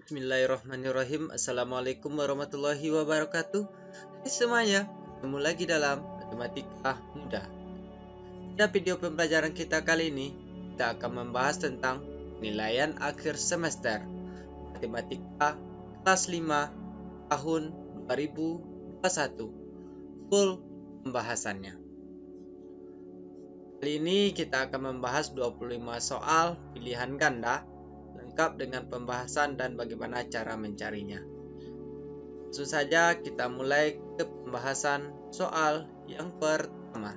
Bismillahirrahmanirrahim. Assalamualaikum warahmatullahi wabarakatuh. Hai semuanya, ketemu lagi dalam Matematika Mudah. Pada video pembelajaran kita kali ini, kita akan membahas tentang penilaian akhir semester Matematika kelas 5 tahun 2021. Full pembahasannya. Kali ini kita akan membahas 25 soal pilihan ganda lengkap dengan pembahasan dan bagaimana cara mencarinya. Langsung saja kita mulai ke pembahasan soal yang pertama.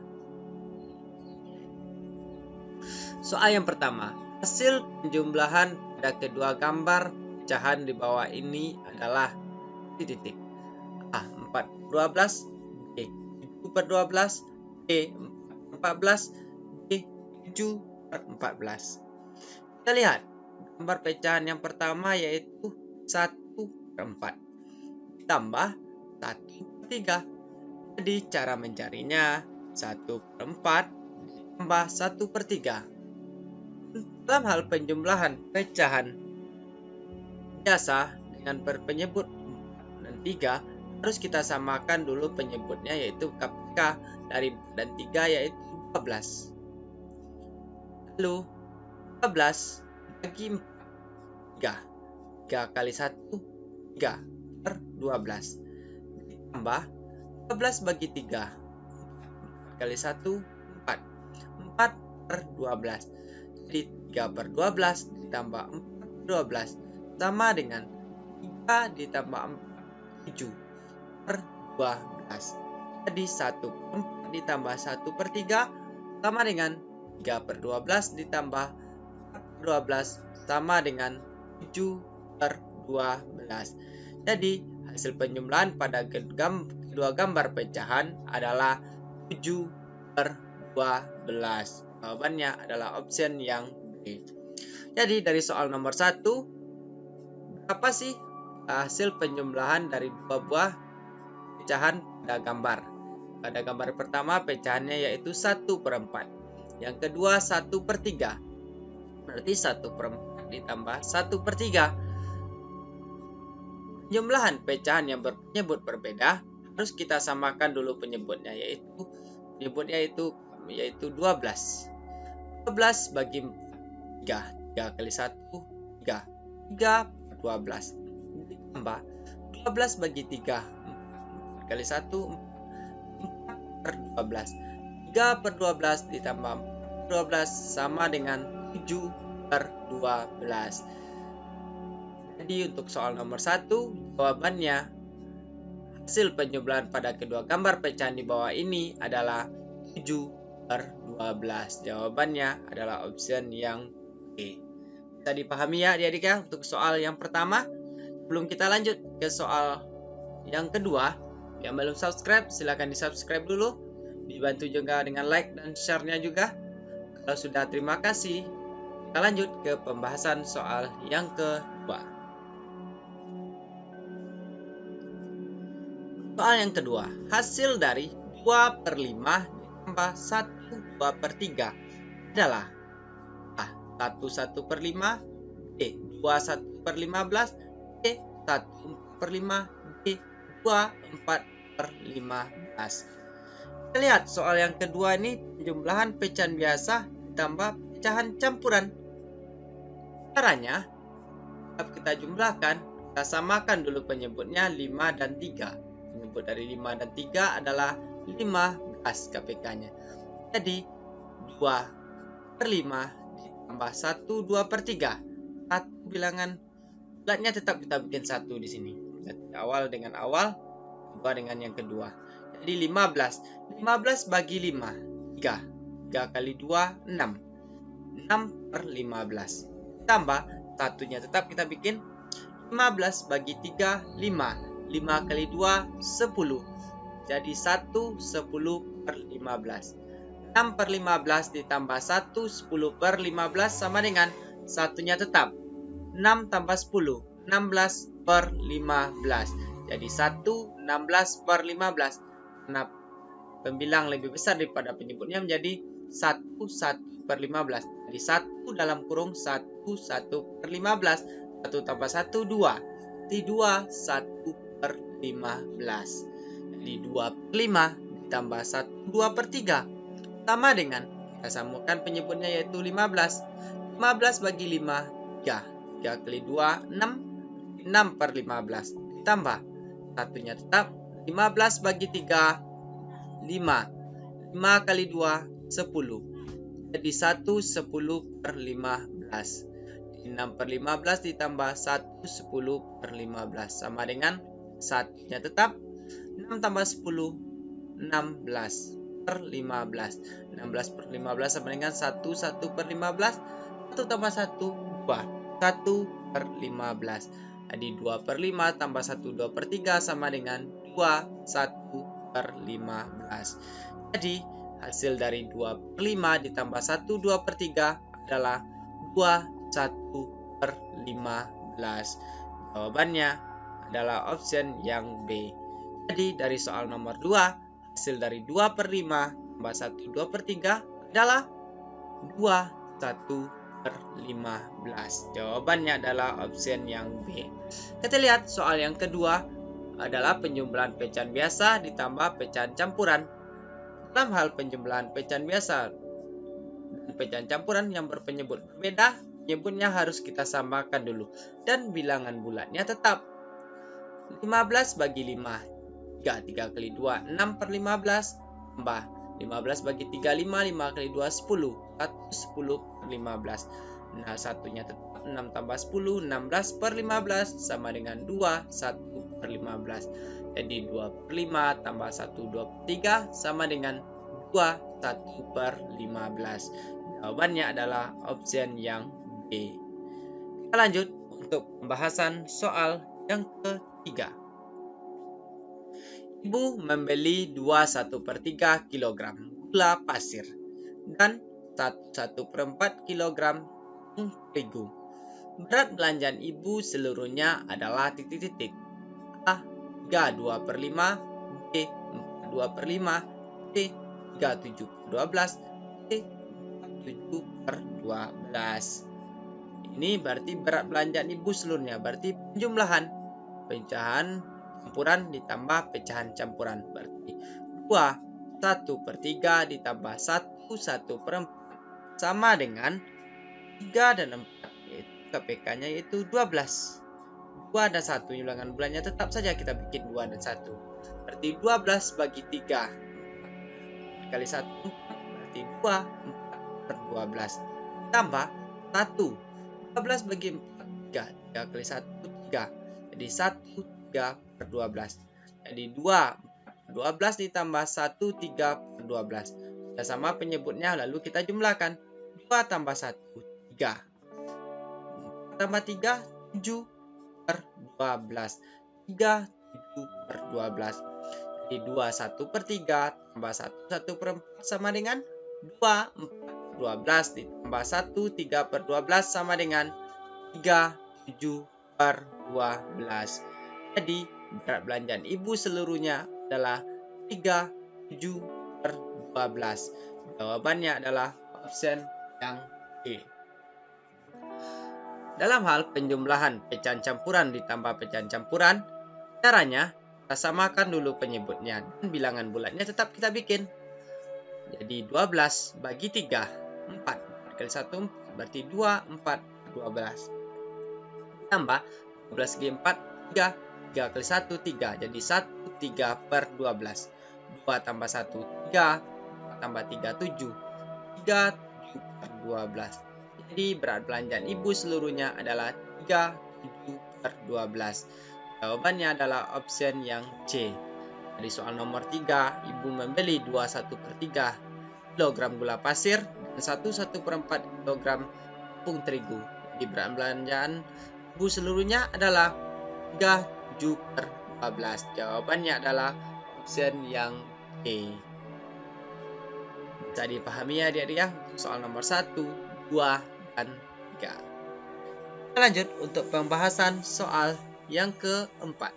Soal yang pertama, hasil penjumlahan pada kedua gambar pecahan di bawah ini adalah titik A 4/12, B 7/12, B 4/14, B 7/14. Kita lihat gambar pecahan yang pertama yaitu 1/4 ditambah 1/3. Jadi cara mencarinya 1/4 ditambah 1/3. Dalam hal penjumlahan pecahan biasa dengan berpenyebut 4 dan 3 harus kita samakan dulu penyebutnya yaitu KPK dari 4 dan 3 yaitu 12. Lalu 12 bagi 4, 3 kali 1, 3 per 12 ditambah 12 bagi 3, 4 kali 1, 4, 4 per 12. Jadi 3 per 12 ditambah 4 per 12 sama dengan 3 ditambah 4, 7 per 12. Jadi 1/4 ditambah 1/3 sama dengan 3 per 12 ditambah 12 sama dengan 7 per 12. Jadi hasil penjumlahan pada kedua gambar pecahan adalah 7 per 12. Jawabannya adalah option yang B. Jadi dari soal nomor 1, berapa sih hasil penjumlahan dari dua buah pecahan pada gambar? Pada gambar pertama pecahannya yaitu 1/4. Yang kedua 1/3. Berarti 1/4 ditambah 1/3. Jumlahan pecahan yang berpenyebut berbeda harus kita samakan dulu penyebutnya yaitu 12. 12 bagi 4, 3 kali 1, 3 per 12 ditambah 12 bagi 3, 4 kali 1, 4 per 12. 3 per 12 ditambah 12 sama dengan 7 per 12. Jadi untuk soal nomor 1, jawabannya hasil penjumlahan pada kedua gambar pecahan di bawah ini adalah 7 per 12. Jawabannya adalah option yang B. Bisa dipahami ya adik-adik ya untuk soal yang pertama. Sebelum kita lanjut ke soal yang kedua, yang belum subscribe silahkan di subscribe dulu. Dibantu juga dengan like dan share-nya juga. Kalau sudah, terima kasih. Kita lanjut ke pembahasan soal yang kedua. Soal yang kedua, hasil dari 2/5 ditambah 1/2/3 adalah A 1/1/5, B 2/1/15, C 1/4/5, D 2/4/15. Kita lihat soal yang kedua ini penjumlahan pecahan biasa ditambah pecahan campuran. Caranya, kita jumlahkan, kita samakan dulu penyebutnya 5 dan 3. Penyebut dari 5 dan 3 adalah 15 KPK-nya. Jadi 2/5 ditambah 1 2/3. Satu bilangan bulatnya tetap kita bikin 1 di sini. Awal dengan awal, 2 dengan yang kedua. Jadi 15. 15 bagi 5, 3. 3 kali 2, 6. 6 per 15. Tambah, satunya tetap kita bikin. 15 bagi 3, 5. 5 kali 2, 10. Jadi 1, 10 per 15. 6 per 15 ditambah 1, 10 per 15 sama dengan satunya tetap. 6 tambah 10, 16 per 15. Jadi 1, 16 per 15. Karena pembilang lebih besar daripada penyebutnya menjadi 1 per 15. Jadi 1 dalam kurung 1 per 15 1 tambah 1, 2. Jadi 2, 1 per 15. Jadi 2 per 5 ditambah 1, 2 per 3. Sama dengan, kita samakan penyebutnya yaitu 15. 15 bagi 5, 3. 3 kali 2, 6. 6 per 15. Ditambah, satunya tetap. 15 bagi 3, 5. 5 kali 2, 10. Jadi 1, 10 per 15. 6 per 15 ditambah 1, 10 per 15. Sama dengan satunya tetap. 6 tambah 10, 16 per 15. 16 per 15 sama dengan 1, 1 per 15. 1 tambah 1, 2. 1 per 15. Jadi 2 per 5 tambah 1, 2 per 3 sama dengan 2, 1 per 15. Jadi hasil dari 2 per 5 ditambah 1, 2 per 3 adalah 2, 1 per 15. Jawabannya adalah option yang B. Jadi dari soal nomor 2, hasil dari 2 per 5 tambah 1, 2 per 3 adalah 2, 1 per 15. Jawabannya adalah option yang B. Kita lihat soal yang kedua adalah penjumlahan pecahan biasa ditambah pecahan campuran. Dalam hal penjumlahan pecahan biasa dan pecahan campuran yang berpenyebut berbeda, penyebutnya harus kita samakan dulu. Dan bilangan bulatnya tetap. 15 bagi 5, 3. 3 kali 2, 6 per 15. Tambah 15 bagi 3, 5. 5 kali 2, 10. 10 per 15. Nah, satunya tetap. 6 tambah 10, 16 per 15. Sama dengan 2, 1 per 15. Jadi 2 per 5 tambah 1, 2 per 3 sama dengan 2, 1 per 15. Jawabannya adalah option yang B. Kita lanjut untuk pembahasan soal yang ketiga. Ibu membeli 21 per 3 kg gula pasir dan 1 per 4 kg tepung terigu. Berat belanjaan ibu seluruhnya adalah titik-titik. A. 32 per 5, B. 42 per 5, C. 37 per 12, D. 47 per 12. Ini berarti berat belanjaan ibu seluruhnya, berarti penjumlahan pecahan campuran ditambah pecahan campuran. Berarti 2, 1 per 3 ditambah 1, 1 per 4 sama dengan 3 dan 4, yaitu KPK-nya yaitu 12. 2 dan 1 ulangan bulannya tetap saja kita bikin 2 dan 1. Berarti 12 bagi 3. 4 kali 1, 4. Berarti 2, 4 per 12. Tambah 1. 12 bagi 4, 3. 3 kali 1, 3. Jadi 1, 3 per 12. Jadi 2, 12 ditambah 1, 3 per 12. Sudah sama penyebutnya, lalu kita jumlahkan. 2 tambah 1, 3. Tambah 3, 7 per 12. 3, 7 per 12. Jadi 2, 1 per 3 tambah 1, 1 per 4 sama dengan 2, 4 per 12 ditambah 1, 3 per 12 sama dengan 3, 7 per 12. Jadi berat belanjaan ibu seluruhnya adalah 3, 7 per 12. Jawabannya adalah option yang B. Dalam hal penjumlahan pecahan campuran ditambah pecahan campuran, caranya kita samakan dulu penyebutnya dan bilangan bulatnya tetap kita bikin. Jadi 12 bagi 3, 4. 4 kali 1, 4. Berarti 2, 4, 12. Tambah 12 kali 4, 3. 3 kali 1, 3. Jadi 1, 3 per 12. 2 tambah 1, 3. 4 tambah 3, 7. 3, 7 per 12. Jadi berat belanjaan ibu seluruhnya adalah 3, 7 per 12. Jawabannya adalah option yang C. Dari soal nomor 3, ibu membeli 21 per 3 kg gula pasir dan 1 per 4 kg tepung terigu. Jadi berat belanjaan ibu seluruhnya adalah 3, 7 per 12. Jawabannya adalah option yang D. Bisa dipahami ya adik-adik ya, soal nomor 1, 2, dan 3. Kita lanjut untuk pembahasan soal yang keempat.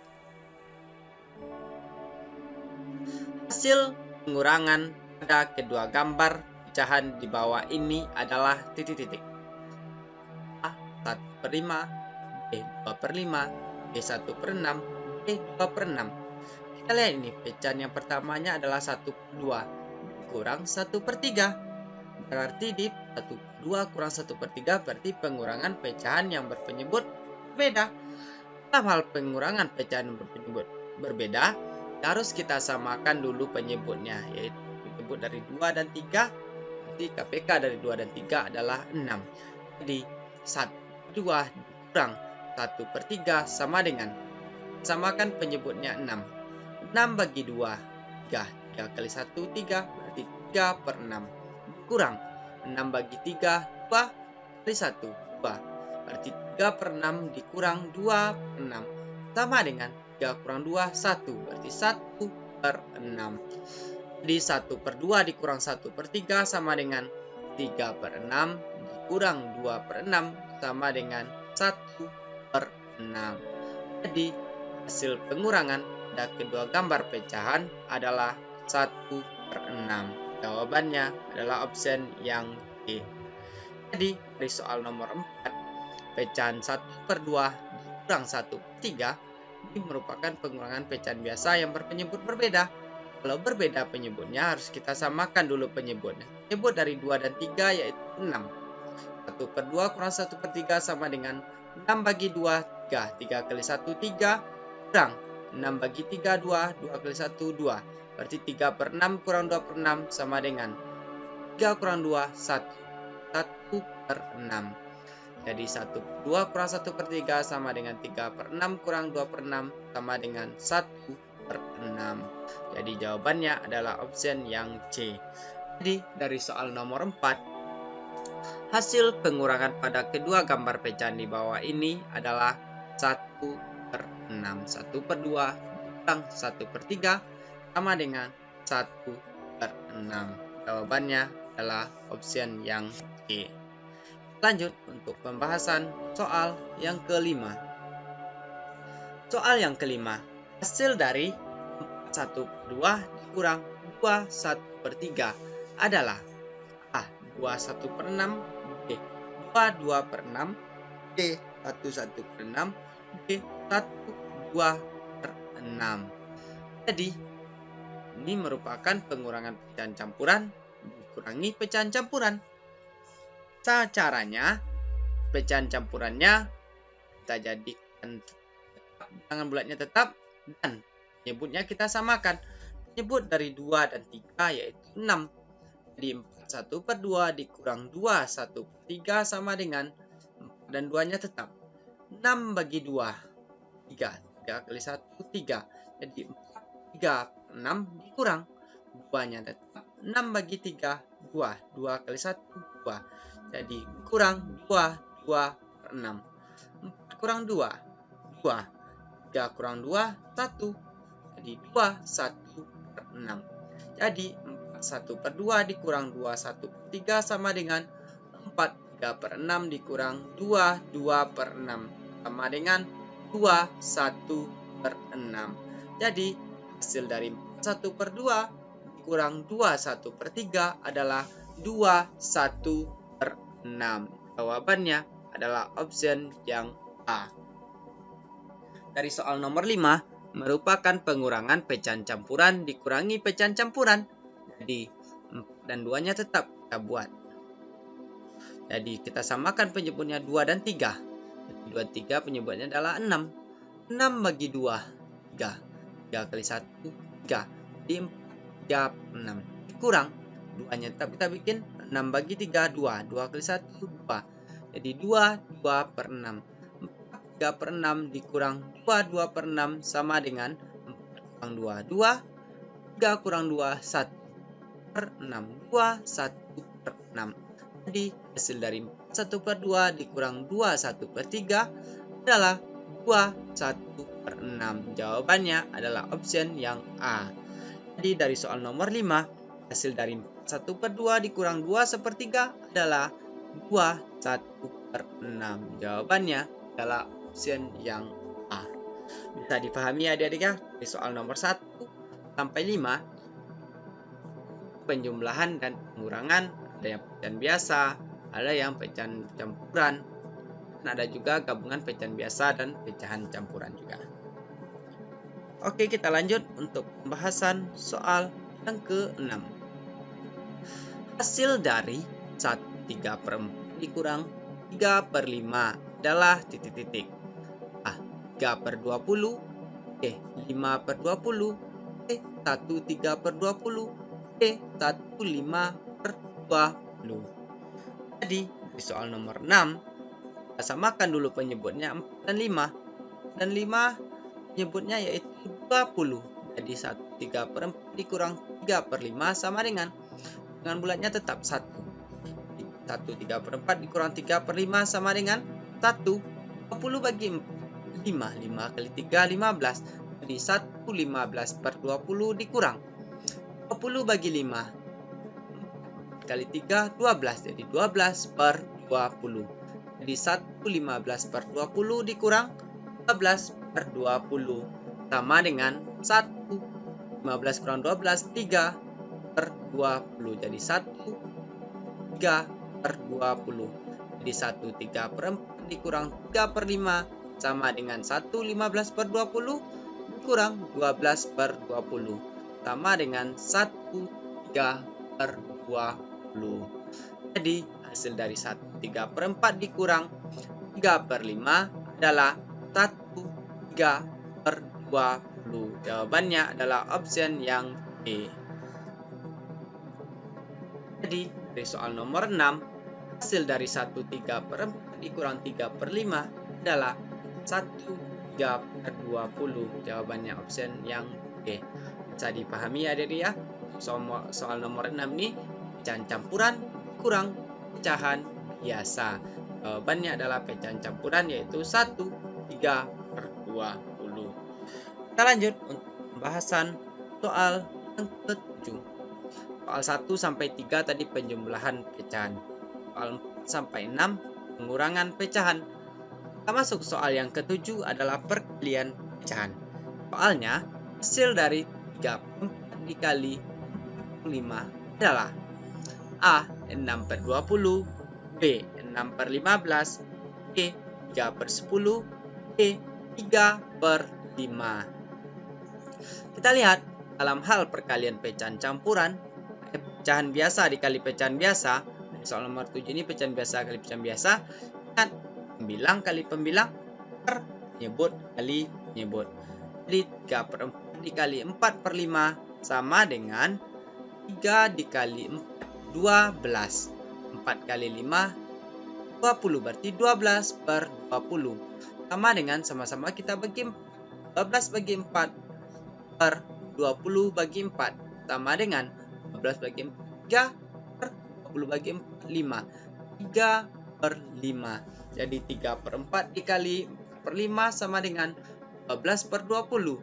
Hasil pengurangan pada kedua gambar pecahan di bawah ini adalah titik-titik. A. 1 per 5, B. B 2 per 5, B 1 per 6, B 2 per 6. Kita lihat ini, pecahan yang pertamanya adalah 1 per 2 kurang 1 per 3. Berarti di 1 per 2 kurang 1 per 3 berarti pengurangan pecahan yang berpenyebut berbeda. Dalam hal pengurangan pecahan yang berpenyebut berbeda, harus kita samakan dulu penyebutnya, yaitu penyebut dari 2 dan 3. Berarti KPK dari 2 dan 3 adalah 6. Jadi 1 per 2 kurang 1 per 3 sama dengan, samakan penyebutnya 6. 6 bagi 2, 3. 3 kali 1, 3. Berarti 3 per 6. Kurang 6 bagi 3, 2 kali 1, 2. Berarti 3 per 6 dikurang 2 per 6. Sama dengan 3 kurang 2, 1. Berarti 1 per 6. Jadi 1 per 2 dikurang 1 per 3 sama dengan 3 per 6 dikurang 2 per 6 sama dengan 1 per 6. Jadi hasil pengurangan pada kedua gambar pecahan adalah 1 per 6. Jawabannya adalah option yang D. Jadi dari soal nomor 4, pecahan 1 per 2 dikurang 1 per 3 ini merupakan pengurangan pecahan biasa yang berpenyebut berbeda. Kalau berbeda penyebutnya harus kita samakan dulu penyebutnya. Penyebut dari 2 dan 3 yaitu 6. 1 per 2 kurang 1 per 3 sama dengan 6 bagi 2, 3. 3 kali 1, 3. Kurang 6 bagi 3, 2. 2 kali 1, 2. Berarti 3 per 6 kurang 2 per 6 sama dengan 3 kurang 2, 1. 1 per 6. Jadi 1 per 2 kurang 1 per 3 sama dengan 3 per 6 kurang 2 per 6 sama dengan 1 per 6. Jadi jawabannya adalah option yang C. Jadi dari soal nomor 4, hasil pengurangan pada kedua gambar pecahan di bawah ini adalah 1 per 6. 1 per 2 kurang 1 per 3 sama dengan 1 per 6. Jawabannya adalah option yang C. Lanjut untuk pembahasan soal yang kelima. Soal yang kelima, hasil dari 1 per 2 dikurang 2 1 per 3 adalah A. 2 1 per 6, B. 2 2 per 6, C. 1 1 per 6, D. 1 2 per 6. Jadi ini merupakan pengurangan pecahan campuran dikurangi pecahan campuran. Caranya, pecahan campurannya kita jadikan bilangan bulatnya tetap dan penyebutnya kita samakan. Penyebut dari 2 dan 3 yaitu 6. Jadi 4 1 per 2 dikurang 2 1 per 3 sama dengan 4 dan 2-nya tetap. 6 bagi 2, 3. 3 kali 1, 3. Jadi 4, 3 per 6 dikurang 2-nya tetap. 6 bagi 3, 2. 2 kali 1, 2. Jadi kurang 2, 2 per 6. 4 kurang 2, 2. 3 kurang 2, 1. Jadi 2, 1 per 6. Jadi 4 1 per 2 dikurang 2 1 per 3 sama dengan 4 3 per 6 dikurang 2 2 per 6 sama dengan 2 1 per 6. Jadi hasil dari 1 per 2 dikurang 2 1 per 3 adalah 2 1 per 6. Jawabannya adalah option yang A. Dari soal nomor 5, merupakan pengurangan pecahan campuran dikurangi pecahan campuran. Jadi 4 dan 2-nya tetap kita buat. Jadi kita samakan penyebutnya 2 dan 3. 2 dan 3 penyebutnya adalah 6. 6 bagi 2, 3. 3 kali 1, 3. Jadi 4, 3, 6. Dikurang 2-nya tetap kita bikin 6 bagi 3, 2. 2 kali 1, 2. Jadi 2, 2 per 6. 4, 3 per 6 dikurang 2, 2 per 6 sama dengan 4 kurang 2, 2. 3 kurang 2, 1 per 6. 2, 1 per 6. Jadi hasil dari 1 per 2 dikurang 2, 1 per 3 adalah 2, 1 per 6. Jawabannya adalah option yang A. Jadi dari soal nomor 5, hasil dari 1 per 2 dikurang 2 sepertiga adalah 2 1 per 6. Jawabannya adalah option yang A. Bisa dipahami adik-adik ya? Di soal nomor 1 sampai 5, penjumlahan dan pengurangan, ada yang pecahan biasa, ada yang pecahan campuran. ada juga gabungan pecahan biasa dan pecahan campuran juga. Oke, kita lanjut untuk pembahasan soal yang ke-6. Hasil dari 1/3/4 dikurang 3/5 adalah titik-titik. A. 3/20, B. 5/20, C. 1/3/20, D. 1/5/20. Jadi, di soal nomor 6, kita samakan dulu penyebutnya 4 dan 5. Dan 5 penyebutnya yaitu 20. Jadi 1/3/4 dikurang 3/5 sama dengan bulatnya tetap 1. 1/3/4 dikurang 3/5 sama dengan 1. 20 bagi 4, 5. 5 kali 3, 15. Jadi 1/15/20 dikurang 20 bagi 5. 4 kali 3, 12. Jadi 12/20. Jadi 1/15/20 dikurang 12/20 sama dengan 1. 15 kurang 12, 3/20. Jadi 1/3/20. Jadi 1/3/4 dikurang 3/5 sama dengan 1/15/20 dikurang 12/20 sama dengan 1/3/20. Jadi hasil dari 1/3/4 dikurang 3/5 adalah 1/3/20. Jawabannya adalah option yang B. Jadi dari soal nomor 6, hasil dari 1/3/4 dikurang 3/5 adalah 1/3/20. Jawabannya option yang B. Bisa dipahami ya adik ya. Soal nomor 6 ini pecahan campuran kurang pecahan biasa. Jawabannya adalah pecahan campuran yaitu 1/3/20. Kita lanjut untuk pembahasan soal yang ke-7. Soal 1 sampai 3 tadi penjumlahan pecahan. Soal 4 sampai 6 pengurangan pecahan. Kita masuk soal yang ke-7 adalah perkalian pecahan. Soalnya hasil dari 3/4 dikali 5 adalah A. 6/20, B. 6/15, C. 3/10, D. 3/5. Kita lihat dalam hal perkalian pecahan campuran, pecahan biasa dikali pecahan biasa. Soal nomor 7 ini pecahan biasa kali pecahan biasa. Dan pembilang kali pembilang per penyebut kali penyebut. Jadi 3/4 dikali 4/5 sama dengan 3 dikali 4, 12. 4 kali 5, 20. Berarti 12/20. Sama dengan sama-sama kita bagi 12 bagi 4 per 20 bagi 4. Sama dengan 12 bagi 4, 3 per 20 bagi 4, 5. 3/5. Jadi 3/4 dikali 4/5 sama dengan 12/20.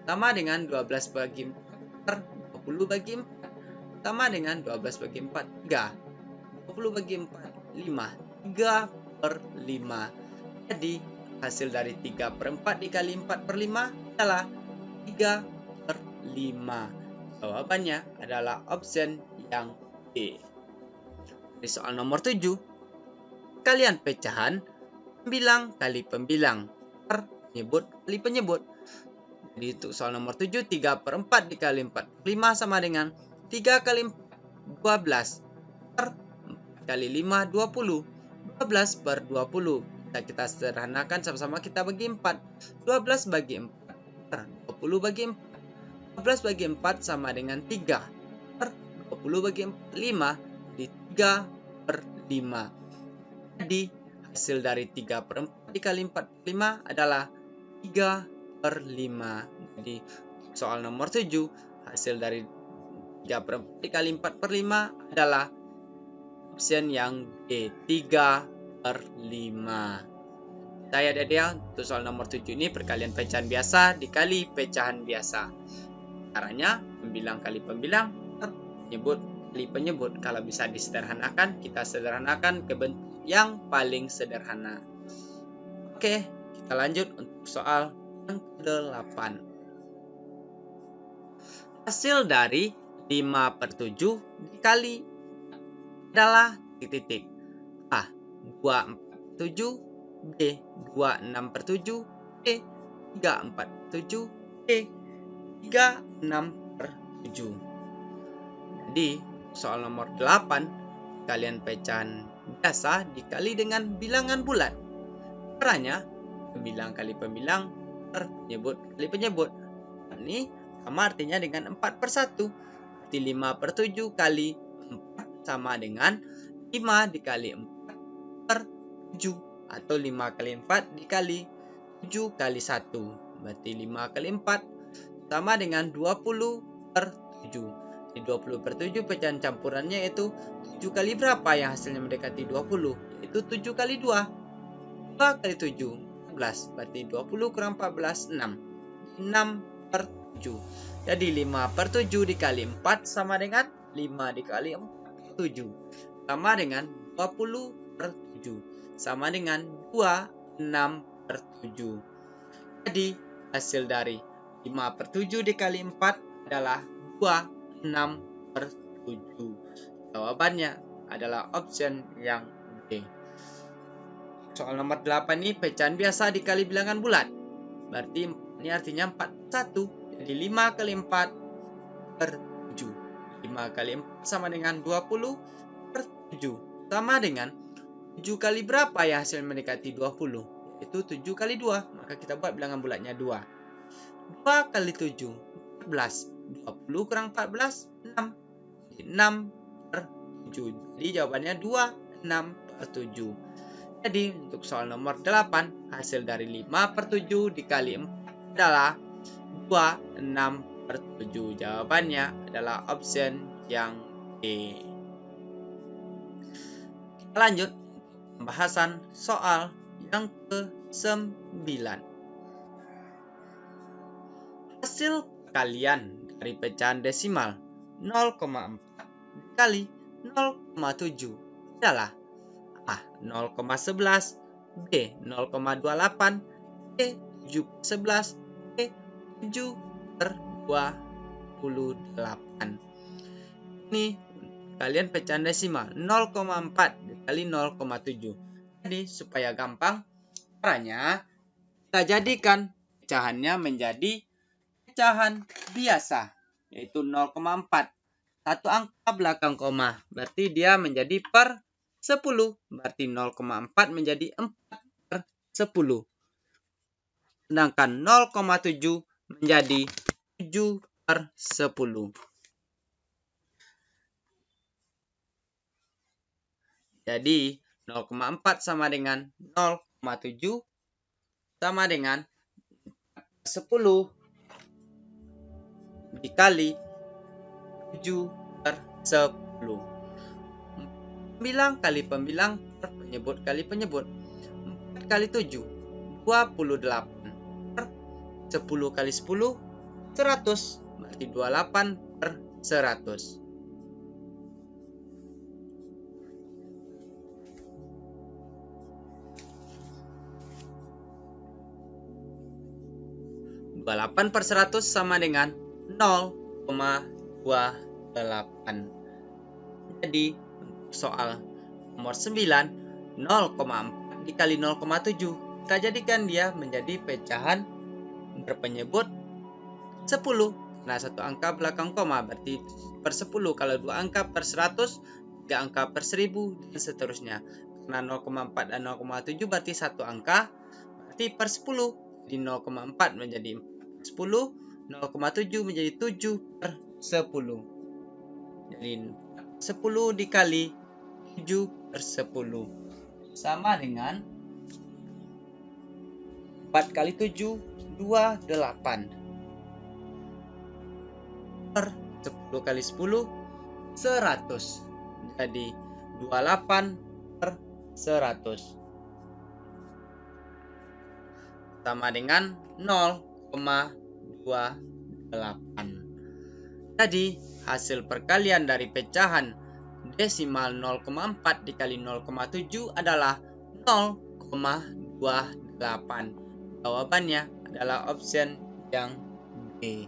Sama dengan 12 bagi 4 per 20 bagi 4. Sama dengan 12 bagi 4, 3. 20 bagi 4, 5. 3/5. Jadi hasil dari 3/4 dikali 4/5 adalah 3/5. Jawabannya adalah option yang B. Di soal nomor 7, perkalian pecahan pembilang kali pembilang per penyebut kali penyebut. Jadi untuk soal nomor 7, 3/4 dikali 4/5 sama dengan 3 kali 4, 12 per 4 kali 5, 20. 12/20. Kita sederhanakan sama-sama kita bagi 4. 12 bagi 4 per 20 bagi 4. 12 bagi 4 sama dengan 3 per 20 bagi 5. Di 3/5. Jadi hasil dari 3/4 dikali 4/5 adalah 3/5. Jadi soal nomor 7, hasil dari 3/4 dikali 4/5 adalah option yang D, 3/5. Saya ada untuk soal nomor 7 ini perkalian pecahan biasa dikali pecahan biasa. Caranya pembilang kali pembilang per penyebut kali penyebut. Kalau bisa disederhanakan, kita sederhanakan ke bentuk yang paling sederhana. Oke, kita lanjut untuk soal yang ke-8. Hasil dari 5/7 dikali adalah titik-titik. A. 2/7, B. B. 26/7, B. 3/4/7, B. 36/7. Jadi soal nomor 8, kalian pecahan biasa dikali dengan bilangan bulat. Caranya pembilang kali pembilang per penyebut kali penyebut. Ini sama artinya dengan 4/1. Berarti 5/7 kali 4 sama dengan 5 dikali 4/7. Atau 5 kali 4 dikali 7 kali 1. Berarti 5 kali 4 sama dengan 20/7. Di 20/7 pecahan campurannya yaitu 7 kali berapa yang hasilnya mendekati 20? Yaitu 7 kali 2. 2 kali 7, 14. Berarti 20 kurang 14, 6. 6/7. Jadi 5/7 dikali 4 sama dengan 5 dikali 4, 7. Sama dengan 20/7. Sama dengan 2, 6/7. Jadi hasil dari 5/7 dikali 4 adalah 2, 6/7. Jawabannya adalah option yang B. Soal nomor 8 ini pecahan biasa dikali bilangan bulat. Berarti ini artinya 4/1. Jadi 5 kali 4/7. 5 kali 4 sama dengan 20/7. Sama dengan 7 kali berapa ya hasil mendekati 20? Itu 7 kali 2. Maka kita buat bilangan bulatnya 2. 2 kali 7, 14. 20 kurang 14, 6. 6/7. Jadi jawabannya 2, 6/7. Jadi untuk soal nomor 8, hasil dari 5/7 dikali 4 adalah 2, 6/7. Jawabannya adalah option yang B. Kita lanjut pembahasan soal yang ke-9. Hasil kalian dari pecahan desimal 0,4 dikali 0,7 adalah A. 0,11, B. 0,28, C. 7/11, D. 7/28. Ini kalian pecahan desimal 0,4 dikali 0,7. Jadi supaya gampang, caranya kita jadikan pecahannya menjadi pecahan biasa, yaitu 0,4. Satu angka belakang koma, berarti dia menjadi per 10. Berarti 0,4 menjadi 4/10. Sedangkan 0,7 menjadi 7/10. Jadi 0,4 sama dengan 0,7 sama dengan 10 dikali 7/10. Pembilang kali pembilang per penyebut kali penyebut. 4 kali 7, 28. Per 10 kali 10, 100. Berarti 28/100. 28/100 sama dengan 0,28. Jadi soal nomor 9, 0,4 dikali 0,7. Kita jadikan dia menjadi pecahan berpenyebut 10. Nah, satu angka belakang koma berarti per 10. Kalau dua angka per 100, 3 angka per 1000, dan seterusnya. Karena 0,4 dan 0,7 berarti satu angka, berarti per 10. Jadi 0,4 menjadi 10, 0,7 menjadi 7/10. Jadi 10 dikali 7/10 sama dengan 4 kali 7, 28. Per 10 kali 10, 100. Jadi 28/100 sama dengan 0,28. Jadi hasil perkalian dari pecahan desimal 0,4 dikali 0,7 adalah 0,28. Jawabannya adalah option yang B.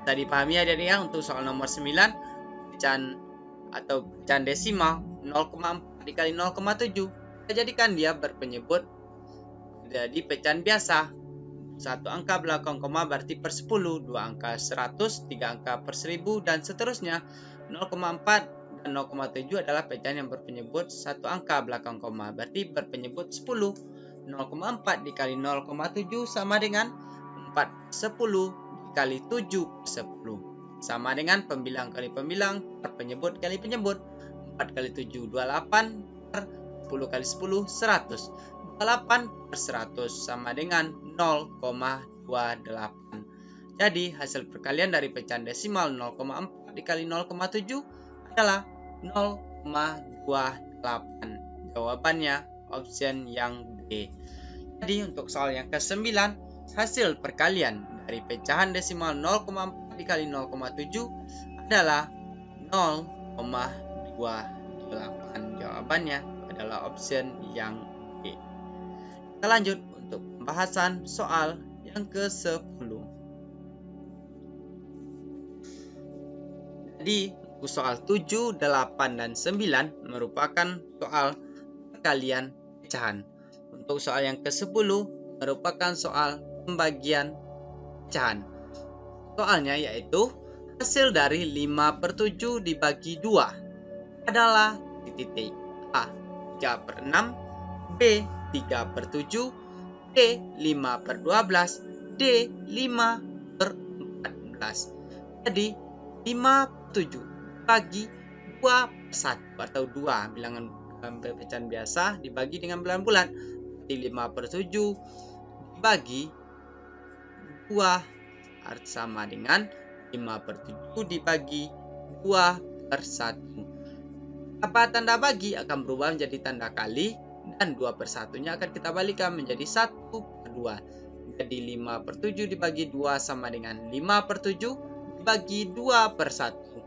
Tadi pahami adik-adik ya, untuk soal nomor 9, pecahan atau pecahan desimal 0,4 dikali 0,7. Kita jadikan dia berpenyebut jadi pecahan biasa. Satu angka belakang koma berarti per 10, dua angka 100, tiga angka per 1000, dan seterusnya. 0,4 dan 0,7 adalah pecahan yang berpenyebut satu angka belakang koma, berarti berpenyebut 10. 0,4 dikali 0,7 sama dengan 4 10 dikali 7 10. Sama dengan pembilang kali pembilang per penyebut kali penyebut. 4 kali 7 28 per 10 kali 10 100. 28 per 100 sama dengan 0,28. Jadi hasil perkalian dari pecahan desimal 0,4 dikali 0,7 adalah 0,28. Jawabannya option yang B. Jadi untuk soal yang ke-9, hasil perkalian dari pecahan desimal 0,4 dikali 0,7 adalah 0,28. Jawabannya adalah option yang B. Kita lanjut untuk pembahasan soal yang ke-10. Jadi, soal 7, 8, dan 9 merupakan soal perkalian pecahan. Untuk soal yang ke-10 merupakan soal pembagian pecahan. Soalnya yaitu hasil dari 5/7 dibagi 2 adalah titik A 3/6, B 3/7, C 5/12, D 5/14. Jadi 5/7 bagi 2/1 atau 2 bilangan pecahan biasa dibagi dengan bilangan bulat. Jadi 5/7 dibagi 2 sama dengan 5/7 dibagi 2/1. Apa tanda bagi akan berubah menjadi tanda kali, dan 2/1-nya akan kita balikan menjadi 1/2. Jadi 5/7 dibagi 2 sama dengan 5/7 dibagi 2/1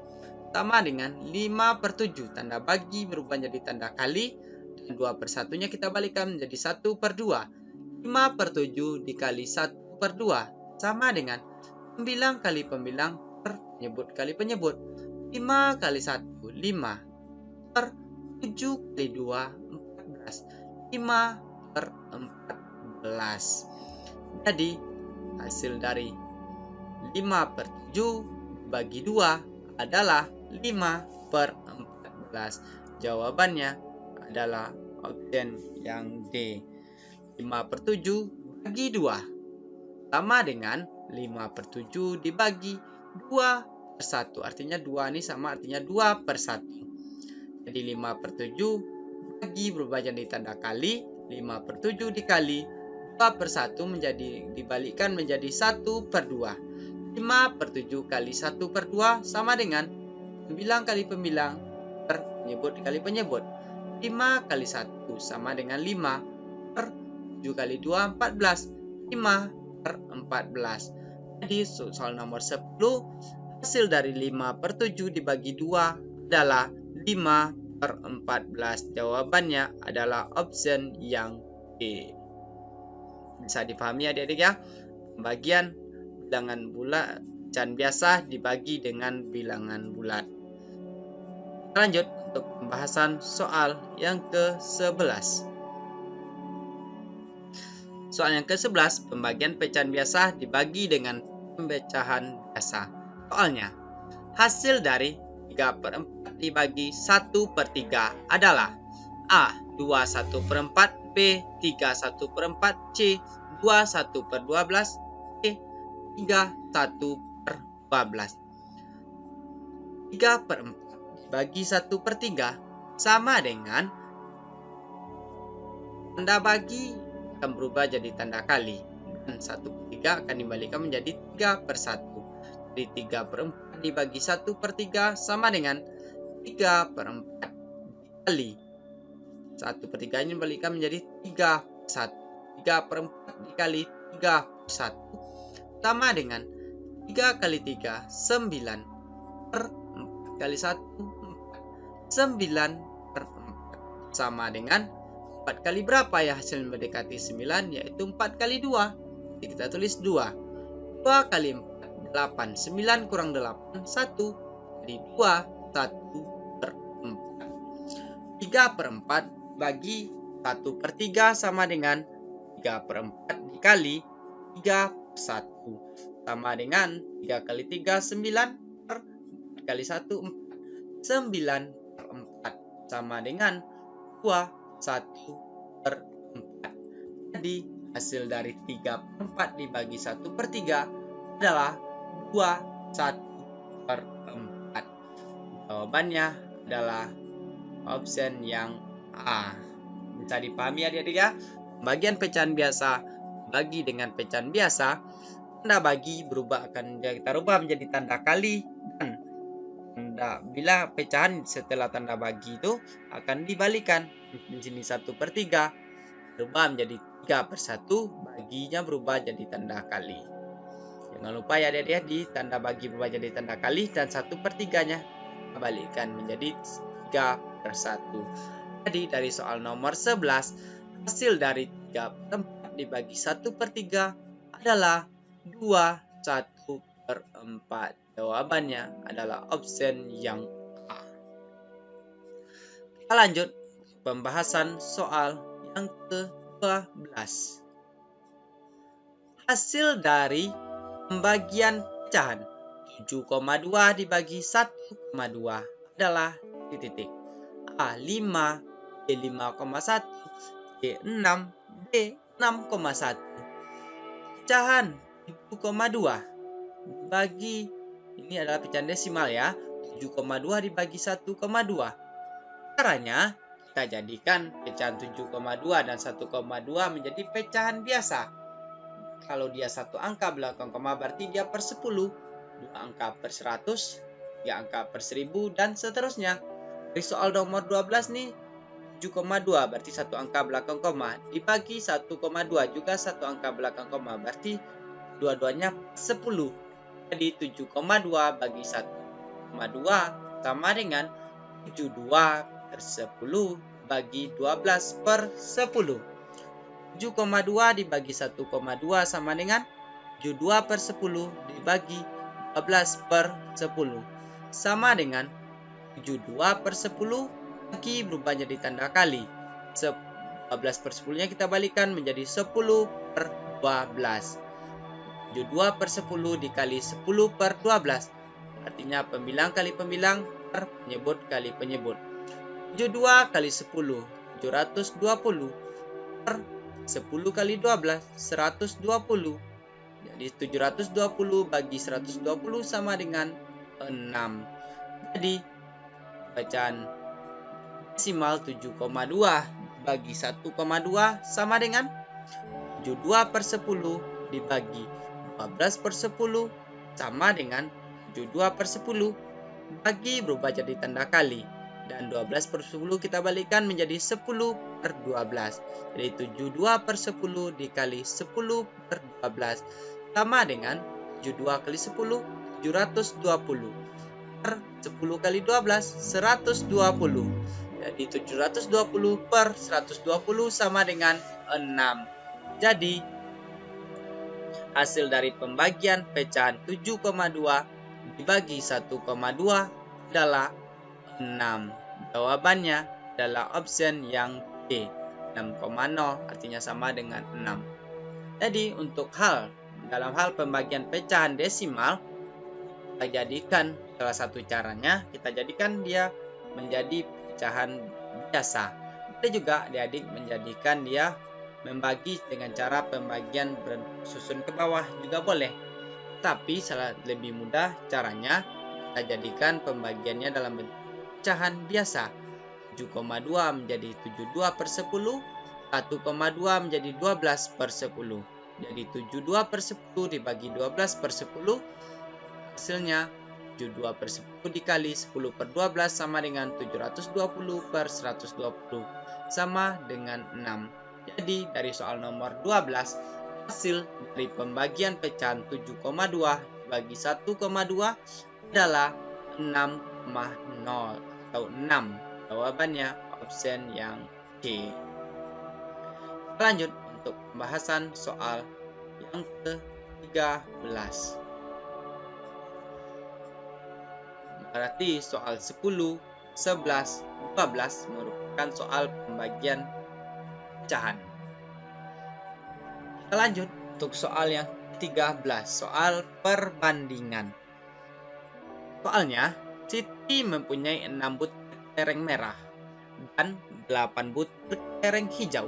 sama dengan 5/7. Tanda bagi berubah menjadi tanda kali, dan 2/1-nya kita balikan menjadi 1/2. 5/7 dikali 1/2 sama dengan pembilang kali pembilang per penyebut kali penyebut. 5 kali 1 5 per 7 kali 2 14. 5/14. Jadi hasil dari 5/7 bagi 2 adalah 5/14. Jawabannya adalah option yang D. 5/7 bagi 2 sama dengan 5/7 dibagi 2/1. Artinya 2 ini sama artinya 2/1. Jadi 5/7 bagi berubah jadi tanda kali. 5/7 dikali 2/1 menjadi dibalikkan menjadi 1/2. 5/7 kali 1/2 sama dengan pembilang kali pembilang per penyebut kali penyebut. 5 kali 1 sama dengan 5 per 7 kali 2 14. 5/14. Jadi soal nomor 10, hasil dari 5/7 dibagi 2 adalah 5/14. Jawabannya adalah option yang D. Bisa dipahami adik-adik ya? Pembagian bilangan bulat pecahan biasa dibagi dengan bilangan bulat. Lanjut untuk pembahasan soal yang ke-11. Soal yang ke-11, pembagian pecahan biasa dibagi dengan pecahan biasa. Soalnya, hasil dari 3/4 dibagi 1/3 adalah A 21/4, B 31/4, C 21/12, D 31/12. 3/4 dibagi 1/3 sama dengan tanda bagi akan berubah jadi tanda kali, dan 1/3 akan dibalikan menjadi 3/1. Jadi 3/4 dibagi 1/3 sama dengan 3/4 dikali 1/3 ini dibalikan menjadi 3/1. 3/4 dikali 3/1 sama dengan 3 kali 3 9 per 4 kali 1 4. 9/4 sama dengan 4 kali berapa ya hasil mendekati 9, yaitu 4 kali 2. Jadi kita tulis 2. 2 kali 4 8. 9 kurang 8 1. Jadi 2 1/4. 3/4 bagi 1/3 sama dengan 3/4 dikali 3/1 sama dengan 3 kali 3 9 per 4 kali 1 4 9/4 sama dengan 1/4. Jadi hasil dari 3/4 dibagi 1/3 adalah 1/4. Jawabannya adalah option yang A. Bisa dipahami adik-adik ya? Bagian pecahan biasa bagi dengan pecahan biasa, tanda bagi kita rubah menjadi tanda kali, dan bila pecahan setelah tanda bagi itu akan dibalikan. Di sini 1/3 berubah menjadi 3/1, baginya berubah jadi tanda kali. Jangan lupa ya adik-adik ya, di tanda bagi berubah jadi tanda kali dan 1/3-nya balikkan menjadi 3/1. Jadi dari soal nomor 11, hasil dari 3/4 dibagi 1/3 adalah 2/1/4. Jawabannya adalah option yang A. Kita lanjut pembahasan soal yang ke-12. Hasil dari pembagian pecahan 7,2 dibagi 1,2 adalah titik A 5, B 5,1, C 6, D 6,1. Pecahan 7,2 dibagi, ini adalah pecahan desimal ya, 7,2 dibagi 1,2. Caranya kita jadikan pecahan 7,2 dan 1,2 menjadi pecahan biasa. Kalau dia satu angka belakang koma berarti dia per 10, 2 angka per 100, 3 angka per 1000 dan seterusnya. Di soal nomor 12 nih 7,2 berarti satu angka belakang koma dibagi 1,2 juga satu angka belakang koma berarti dua-duanya 10. Jadi 7,2 bagi 1,2 sama dengan 72 per 10 bagi 12 per 10. 7,2 dibagi 1,2 sama dengan 72 per 10 dibagi 12 per 10 sama dengan 72 per 10 bagi berubah jadi tanda kali. 12 per 10-nya kita balikan menjadi 10 per 12. 72 per 10 dikali 10 per 12. Artinya pembilang kali pembilang per penyebut kali penyebut. 72 kali 10, 720 per 10 kali 12, 120. Jadi 720 bagi 120 sama dengan 6. Jadi bacaan desimal 7,2 bagi 1,2 sama dengan 72 per 10 dibagi 12 per 10 sama dengan 72 per 10 bagi berubah jadi tanda kali. Dan 12 per 10 kita balikan menjadi 10 per 12. Jadi 72 per 10 dikali 10 per 12 sama dengan 72 kali 10, 720. Per 10 kali 12, 120. Jadi 720 per 120 sama dengan 6. Jadi hasil dari pembagian pecahan 7,2 dibagi 1,2 adalah 6. Jawabannya adalah option yang B, 6,0 artinya sama dengan 6. Jadi untuk dalam hal pembagian pecahan desimal, kita jadikan salah satu caranya, kita jadikan dia menjadi pecahan biasa. Kita juga adik-adik menjadikan dia membagi dengan cara pembagian bersusun ke bawah juga boleh. Tapi lebih mudah caranya kita jadikan pembagiannya dalam bentuk pecahan biasa. 7,2 menjadi 72 per 10, 1,2 menjadi 12 per 10. Jadi 72 per 10 dibagi 12 per 10, hasilnya 72 per 10 dikali 10 per 12 sama dengan 720 per 120 sama dengan 6. Jadi dari soal nomor 12, hasil dari pembagian pecahan 7,2 bagi 1,2 adalah 6,0 atau 6. Jawabannya option yang C. Lanjut untuk pembahasan soal yang ke-13. Berarti soal 10 11, 12 merupakan soal pembagian pecahan. Kita lanjut untuk soal yang 13, soal perbandingan. Soalnya, Siti mempunyai 6 butir kelereng merah dan 8 butir kelereng hijau.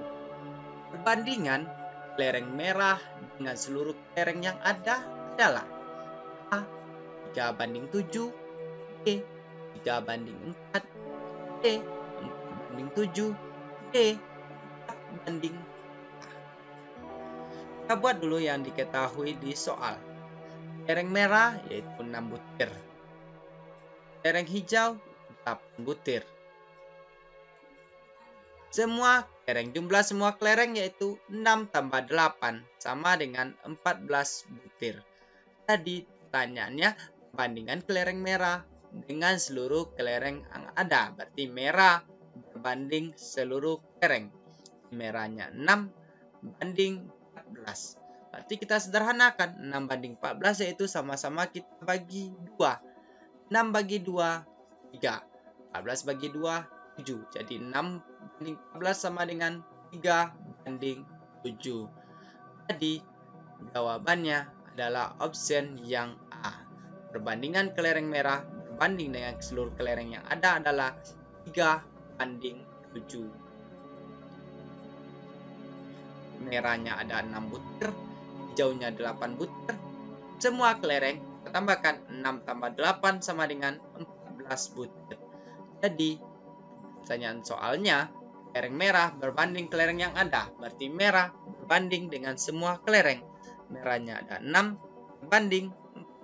Perbandingan kelereng merah dengan seluruh kelereng yang ada adalah A. 3:7, B. 3:4, C. 4:7, D. 4:. Kita buat dulu yang diketahui di soal. Kelereng merah yaitu 6 butir. Kelereng hijau 8 butir. Jumlah semua kelereng yaitu 6 tambah 8 sama dengan 14 butir. Jadi pertanyaannya perbandingan kelereng merah dengan seluruh kelereng yang ada. Berarti merah berbanding seluruh kelereng. Merahnya 6 banding 14. Berarti kita sederhanakan 6:14 yaitu sama-sama kita bagi 2. 6/2 3. 14/2 7. Jadi 6:14 sama dengan 3:7. Jadi jawabannya adalah option yang A. Perbandingan kelereng merah berbanding dengan seluruh kelereng yang ada adalah 3:7. Merahnya ada 6 butir, hijaunya 8 butir. Semua kelereng kita tambahkan 6 tambah 8 sama dengan 14 butir. Jadi pertanyaan soalnya kelereng merah berbanding kelereng yang ada. Berarti merah berbanding dengan semua kelereng. Merahnya ada 6 berbanding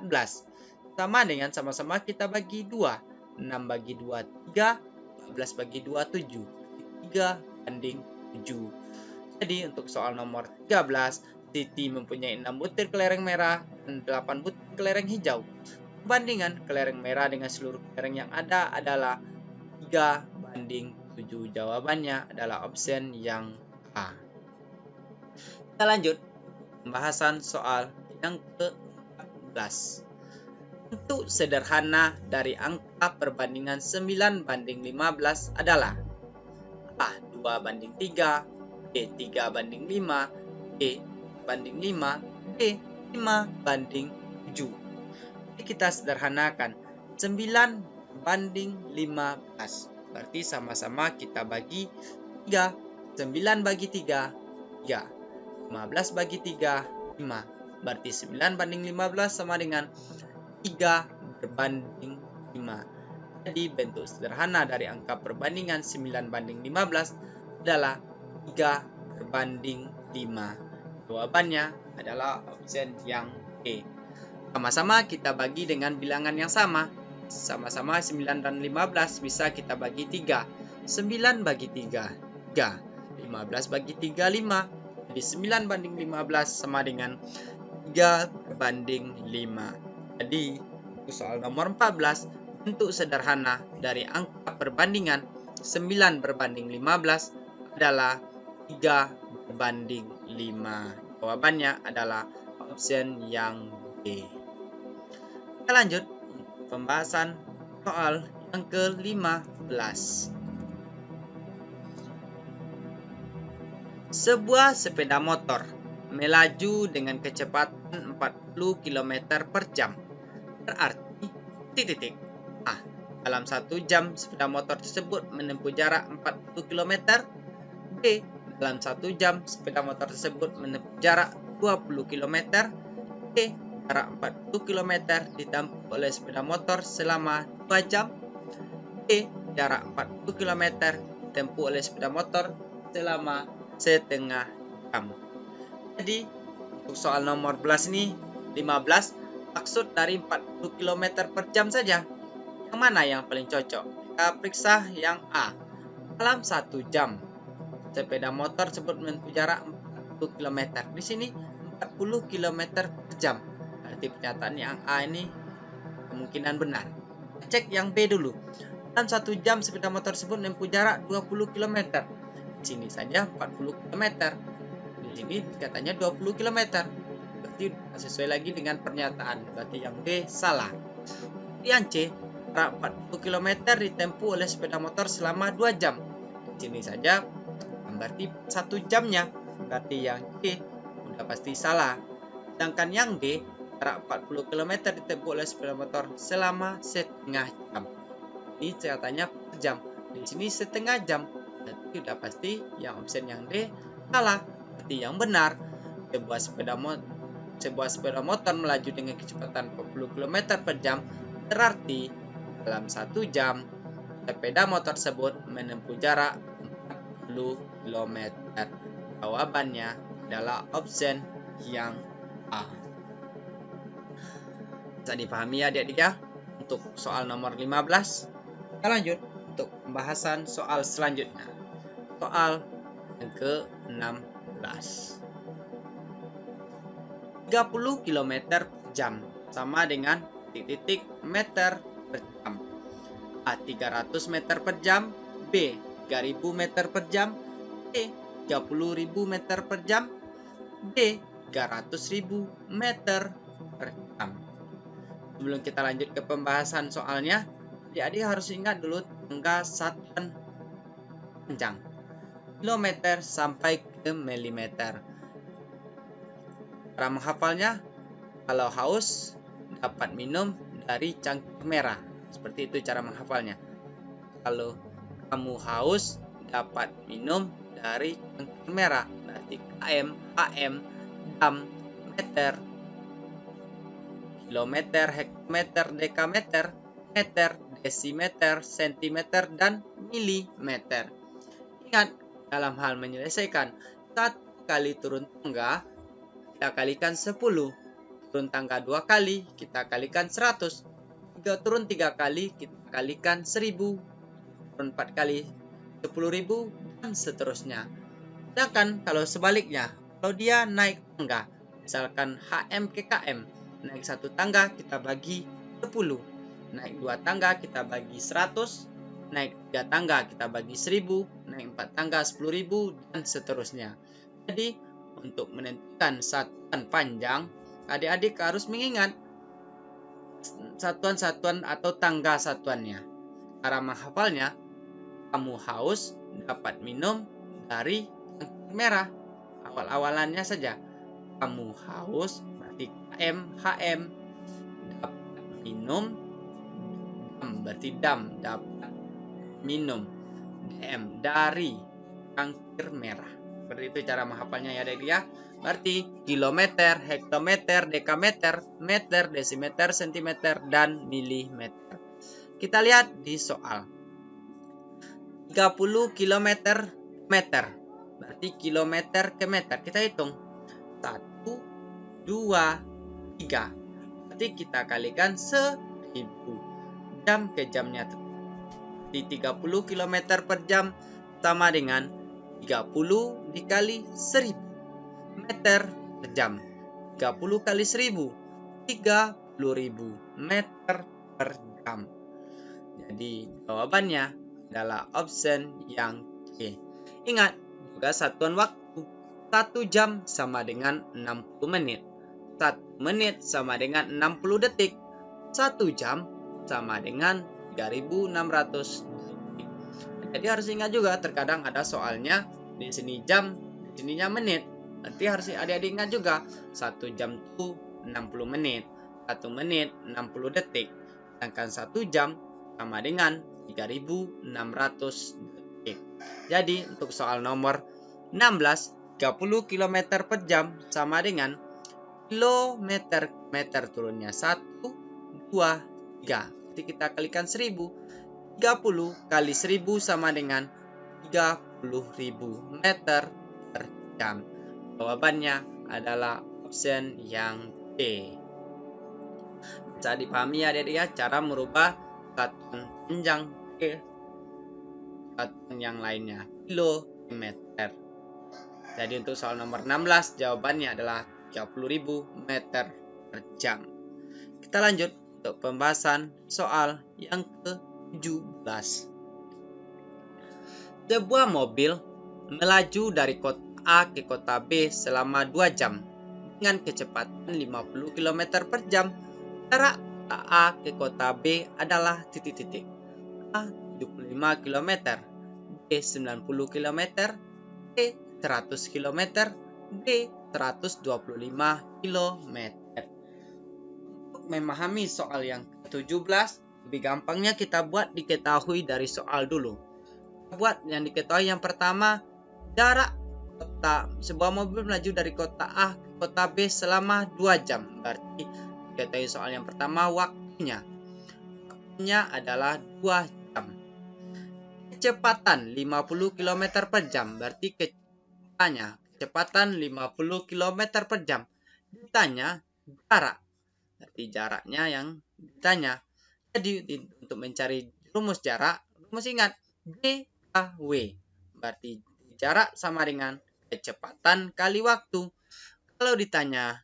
14. Sama dengan sama-sama kita bagi 2. 6/2 3, 14/2 7. 3:7. Jadi untuk soal nomor 13, Siti mempunyai 6 butir kelereng merah dan 8 butir kelereng hijau. Perbandingan kelereng merah dengan seluruh kelereng yang ada adalah 3:7. Jawabannya adalah option yang A. Kita lanjut pembahasan soal yang ke-14. Bentuk sederhana dari angka perbandingan 9:15 adalah A. 2:3, B. 3:5, C. 4:5, D. 5:7. Jadi kita sederhanakan 9:15. Berarti sama-sama kita bagi 3. 9/3 3. 15/3 5. Berarti 9:15 sama dengan 3/5. Jadi bentuk sederhana dari angka perbandingan 9:15 adalah 3/5. Jawabannya adalah option yang E. Sama-sama kita bagi dengan bilangan yang sama. Sama-sama 9 dan 15 bisa kita bagi 3. 9/3 3. 15/3 5. Jadi 9:15 sama dengan 3/5. Jadi soal nomor 14, bentuk sederhana dari angka perbandingan 9/15 adalah 3/5. Jawabannya adalah option yang B. Kita lanjut pembahasan soal yang ke-15. Sebuah sepeda motor melaju dengan kecepatan 40 km per jam. Berarti titik A. Dalam 1 jam sepeda motor tersebut menempuh jarak 40 km. B. Dalam 1 jam sepeda motor tersebut menempuh jarak 20 km. C. Jarak 40 km ditempuh oleh sepeda motor selama 2 jam. D. Jarak 40 km ditempuh oleh sepeda motor selama setengah jam. Jadi untuk soal nomor 15 ini 15 maksud dari 40 km per jam saja. Yang mana yang paling cocok? Kita periksa yang A. Dalam 1 jam sepeda motor tersebut menempuh jarak 40 km. Di sini 40 km per jam. Berarti pernyataan yang A ini kemungkinan benar. Cek yang B dulu. Dalam 1 jam sepeda motor tersebut menempuh jarak 20 km. Di sini saja 40 km. Di sini katanya 20 km. Berarti sesuai lagi dengan pernyataan. Berarti yang B salah. Yang C, jarak 40 km ditempuh oleh sepeda motor selama 2 jam. Di sini saja berarti 1 jamnya. Berarti yang C udah pasti salah. Sedangkan yang D, jarak 40 km ditempuh oleh sepeda motor selama setengah jam. Ini catatannya per jam. Di sini setengah jam. Berarti udah pasti yang option yang D salah. Berarti yang benar, sebuah sepeda motor melaju dengan kecepatan 40 km per jam, berarti dalam 1 jam sepeda motor tersebut menempuh jarak 40 km. Jawabannya adalah option yang A. Bisa dipahami ya adik-adik ya untuk soal nomor 15. Kita lanjut untuk pembahasan soal selanjutnya. Soal yang ke-16. 30 km per jam sama dengan titik meter per jam. A. 300 meter per jam. B. 3000 meter per jam. C. 30.000 meter per jam. D. 300.000 meter per jam. Sebelum kita lanjut ke pembahasan soalnya, adik-adik harus ingat dulu tangga satuan panjang. Kilometer sampai ke milimeter. Cara menghafalnya, kalau haus dapat minum dari cangkir merah. Seperti itu cara menghafalnya. Kalau kamu haus dapat minum dari cangkir merah. Berarti km, hm, jam, meter, kilometer, hektometer, dekameter, meter, desimeter, sentimeter, dan milimeter. Ingat, dalam hal menyelesaikan, 1 kali turun tangga kita kalikan 10, turun tangga 2 kali kita kalikan 100, turun 3 kali kita kalikan 1000, turun 4 kali 10.000, dan seterusnya. Sedangkan kalau sebaliknya, kalau dia naik tangga, misalkan HM ke KM, naik 1 tangga kita bagi 10, naik 2 tangga kita bagi 100, naik 3 tangga kita bagi 1000, naik 4 tangga 10.000, dan seterusnya. Jadi untuk menentukan satuan panjang, adik-adik harus mengingat satuan-satuan atau tangga satuannya. Cara menghafalnya, kamu haus dapat minum dari cangkir merah. Awal-awalannya saja. Kamu haus berarti km, hm, dapat minum, dam berarti dam, dapat minum, dm dari cangkir merah. Seperti itu cara menghafalnya ya adik ya. Berarti kilometer, hektometer, dekameter, meter, desimeter, sentimeter, dan milimeter. Kita lihat di soal. 30 km meter. Berarti kilometer ke meter. Kita hitung. 1, 2, 3. Berarti kita kalikan 1000. Jam ke jamnya. Di 30 km per jam sama dengan 30 dikali 1000 meter per jam. 30 kali 1000, 30.000 meter per jam. Jadi jawabannya adalah option yang C. Ingat juga satuan waktu. 1 jam sama dengan 60 menit. 1 menit sama dengan 60 detik. 1 jam sama dengan 3.600 detik. Jadi harus ingat juga, terkadang ada soalnya di sini jam, di sininya menit. Nanti harus adik-adik ingat juga, 1 jam itu 60 menit, 1 menit 60 detik. Sedangkan 1 jam sama dengan 3.600 detik. Jadi untuk soal nomor 16, 30 km per jam sama dengan kilometer meter turunnya 1, 2, 3. Jadi kita kalikan 1000. 30 kali 1000 sama dengan 30.000 meter per jam. Jawabannya adalah option yang B. Bisa dipahami ya adik-adik ya cara merubah satuan panjang ke satuan yang lainnya, kilometer. Jadi untuk soal nomor 16 jawabannya adalah 30.000 meter per jam. Kita lanjut untuk pembahasan soal yang ke-17. Sebuah mobil melaju dari kota A ke kota B selama 2 jam dengan kecepatan 50 km per jam. Jarak kota A ke kota B adalah titik-titik. A 75 km, B 90 km, C 100 km, D 125 km. Untuk memahami soal yang ke-17, lebih gampangnya kita buat diketahui dari soal dulu. Kita buat yang diketahui yang pertama, jarak sebuah mobil melaju dari kota A ke kota B selama 2 jam. Berarti diketahui soal yang pertama waktunya. Waktunya adalah 2 jam. Kecepatan 50 km per jam. Berarti kecepatan 50 km per jam. Ditanya jarak. Berarti jaraknya yang ditanya. Jadi untuk mencari rumus jarak, rumus ingat D/W. Berarti jarak sama dengan kecepatan kali waktu. Kalau ditanya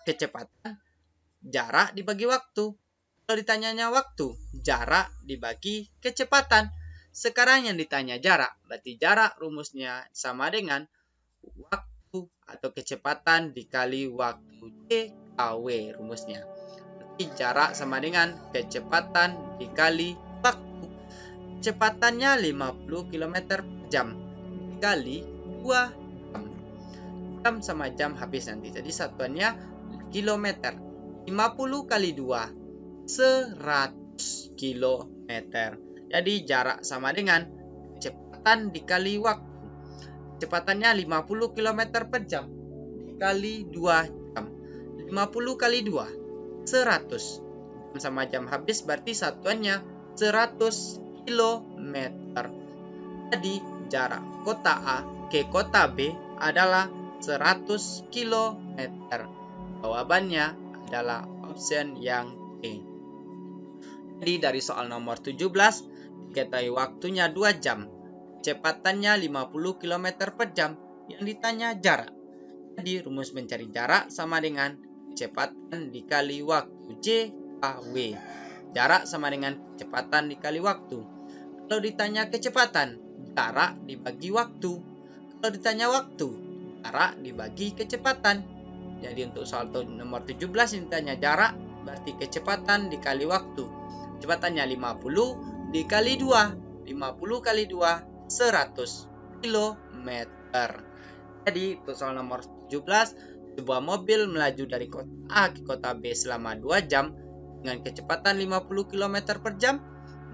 kecepatan, jarak dibagi waktu. Kalau ditanyanya waktu, jarak dibagi kecepatan. Sekarang yang ditanya jarak, berarti jarak rumusnya sama dengan waktu atau kecepatan dikali waktu. D/W rumusnya. Berarti jarak sama dengan kecepatan dikali waktu. Kecepatannya 50 km per jam dikali 2 jam. Jam sama jam habis nanti. Jadi satuannya kilometer. 50 kali 2, 100 km. Jadi jarak sama dengan kecepatan dikali waktu. Kecepatannya 50 km per jam dikali 2 jam. 50 kali 2, 100. Jam sama jam habis berarti satuannya 100 km. Jadi jarak kota A ke kota B adalah 100 km. Jawabannya adalah option yang D. Jadi dari soal nomor 17, diketahui waktunya 2 jam. Kecepatannya 50 km per jam. Yang ditanya jarak. Jadi rumus mencari jarak sama dengan kecepatan dikali waktu. J/W. Jarak sama dengan kecepatan dikali waktu. Kalau ditanya kecepatan, jarak dibagi waktu. Kalau ditanya waktu, jarak dibagi kecepatan. Jadi untuk soal nomor 17 yang ditanya jarak, berarti kecepatan dikali waktu. Kecepatannya 50 dikali 2. 50 kali 2, 100 km. Jadi untuk soal nomor 17, sebuah mobil melaju dari kota A ke kota B selama 2 jam dengan kecepatan 50 km per jam,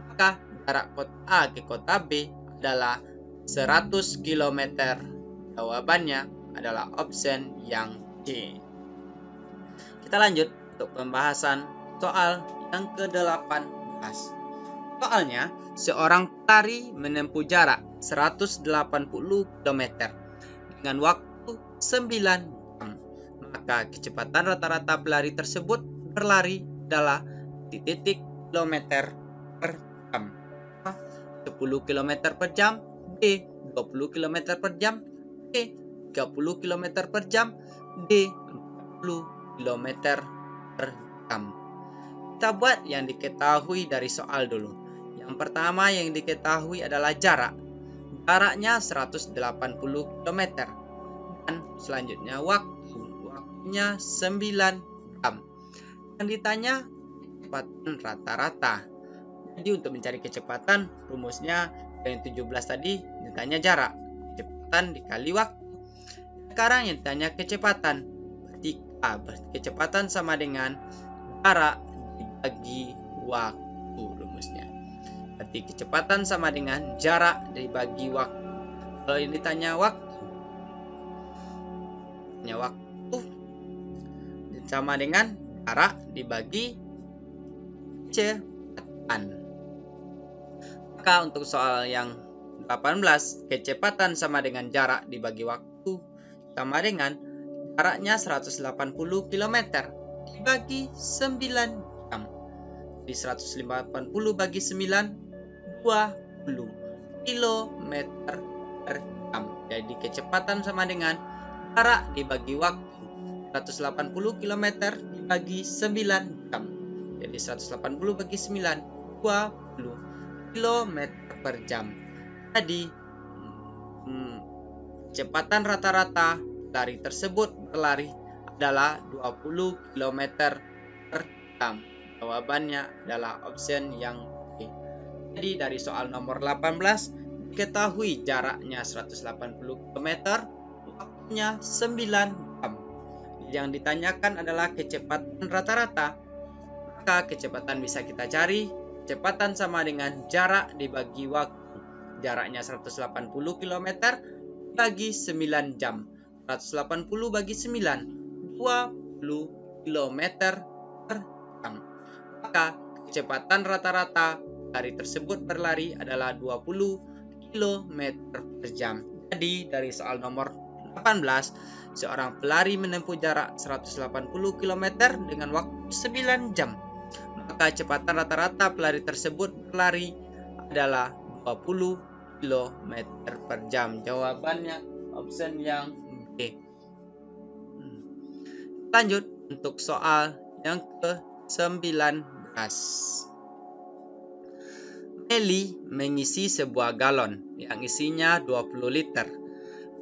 maka jarak kota A ke kota B adalah 100 km. Jawabannya adalah option yang C. Kita lanjut untuk pembahasan soal yang ke-18. Soalnya, seorang pelari menempuh jarak 180 km dengan waktu 9 jam. Maka kecepatan rata-rata pelari tersebut berlari adalah titik kilometer per jam. 10 km per jam, B 20 km per jam, C 30 km per jam, D 40 km per jam. Kita buat yang diketahui dari soal dulu. Yang pertama yang diketahui adalah jarak. Jaraknya 180 km. Dan selanjutnya waktunya 9 jam. Yang ditanya kecepatan rata-rata. Jadi untuk mencari kecepatan, rumusnya yang 17 tadi ditanya jarak. Kecepatan dikali waktu. Sekarang yang ditanya kecepatan. Berarti kecepatan sama dengan jarak dibagi waktu rumusnya. Berarti kecepatan sama dengan jarak dibagi waktu. Kalau ini ditanya waktu, sama dengan jarak dibagi kecepatan. Maka untuk soal yang 18, kecepatan sama dengan jarak dibagi waktu sama dengan jaraknya 180 km dibagi 9 jam. Di 180 bagi 9, 20 km per jam. Jadi kecepatan sama dengan jarak dibagi waktu. 180 km dibagi 9 jam. Jadi 180 bagi 9, 20 km per jam. Jadi kecepatan rata-rata pelari tersebut berlari adalah 20 km per jam. Jawabannya adalah option yang B. Jadi dari soal nomor 18, diketahui jaraknya 180 km, waktunya 9 jam. Yang ditanyakan adalah kecepatan rata-rata. Maka kecepatan bisa kita cari. Kecepatan sama dengan jarak dibagi waktu. Jaraknya 180 km bagi 9 jam. 180 bagi 9, 20 km per jam. Maka kecepatan rata-rata pelari tersebut berlari adalah 20 km per jam. Jadi dari soal nomor 18, seorang pelari menempuh jarak 180 km dengan waktu 9 jam. Maka kecepatan rata-rata pelari tersebut berlari adalah 20 km per jam. Jawabannya option yang B. Lanjut untuk soal yang ke-19. Meli mengisi sebuah galon yang isinya 20 liter.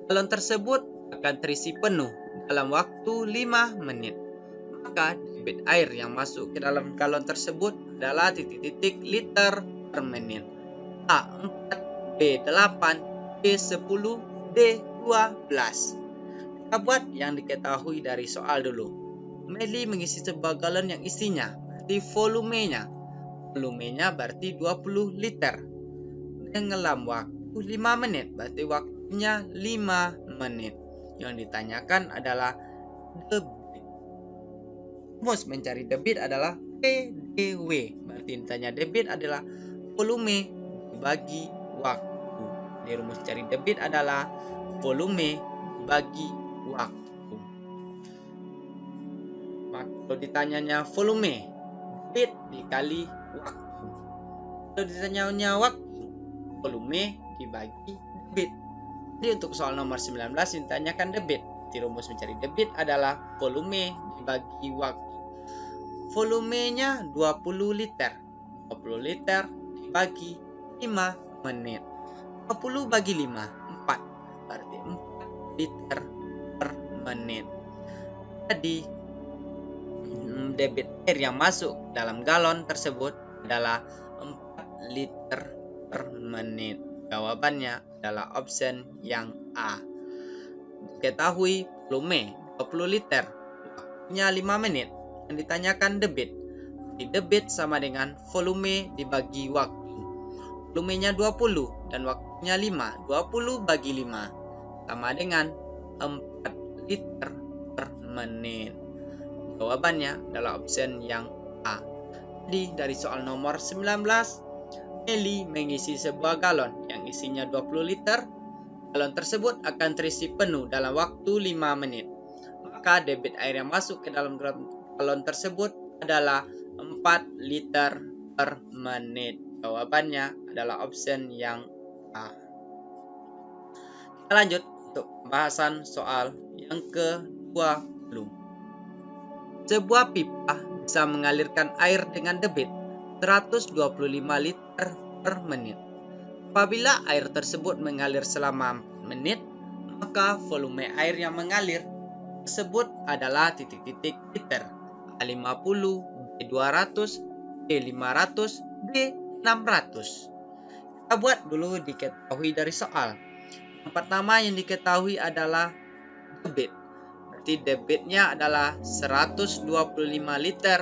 Galon tersebut akan terisi penuh dalam waktu 5 menit. Maka debit air yang masuk ke dalam galon tersebut adalah titik-titik liter per menit. A4, B8, B10, D12. Kita buat yang diketahui dari soal dulu. Meli mengisi sebuah galon yang isinya, berarti volumenya. Volumenya berarti 20 liter. Dalam waktu 5 menit, berarti waktunya 5 menit. Yang ditanyakan adalah debit. Rumus mencari debit adalah PdW. Berarti ditanya debit adalah volume dibagi waktu. Jadi rumus cari debit adalah volume bagi waktu. Maka kalau ditanyanya volume, debit dikali waktu. Kalau ditanyanya waktu, volume dibagi debit. Jadi untuk soal nomor 19 ditanyakan debit. Jadi rumus mencari debit adalah volume dibagi waktu. Volumenya 20 liter. 20 liter dibagi 5 menit. 20 bagi 5, 4. Berarti 4 liter per menit. Jadi debit air yang masuk dalam galon tersebut adalah 4 liter per menit. Jawabannya adalah option yang A. Diketahui volume 20 liter, waktunya 5 menit. Yang ditanyakan debit. Debit sama dengan volume dibagi waktu. Volumenya 20 dan waktunya 5. 20 bagi 5 sama dengan 4 liter per menit. Jawabannya adalah option yang A. Jadi dari soal nomor 19, Meli mengisi sebuah galon yang isinya 20 liter. Galon tersebut akan terisi penuh dalam waktu 5 menit. Maka debit air yang masuk ke dalam galon tersebut adalah 4 liter per menit. Jawabannya adalah option yang A. Kita lanjut untuk pembahasan soal yang ke-20. Sebuah pipa bisa mengalirkan air dengan debit 125 liter per menit. Apabila air tersebut mengalir selama 4 menit, maka volume air yang mengalir tersebut adalah titik-titik liter. A50, B200, B500, B600. Kita buat dulu diketahui dari soal. Yang pertama yang diketahui adalah debit. Berarti debitnya adalah 125 liter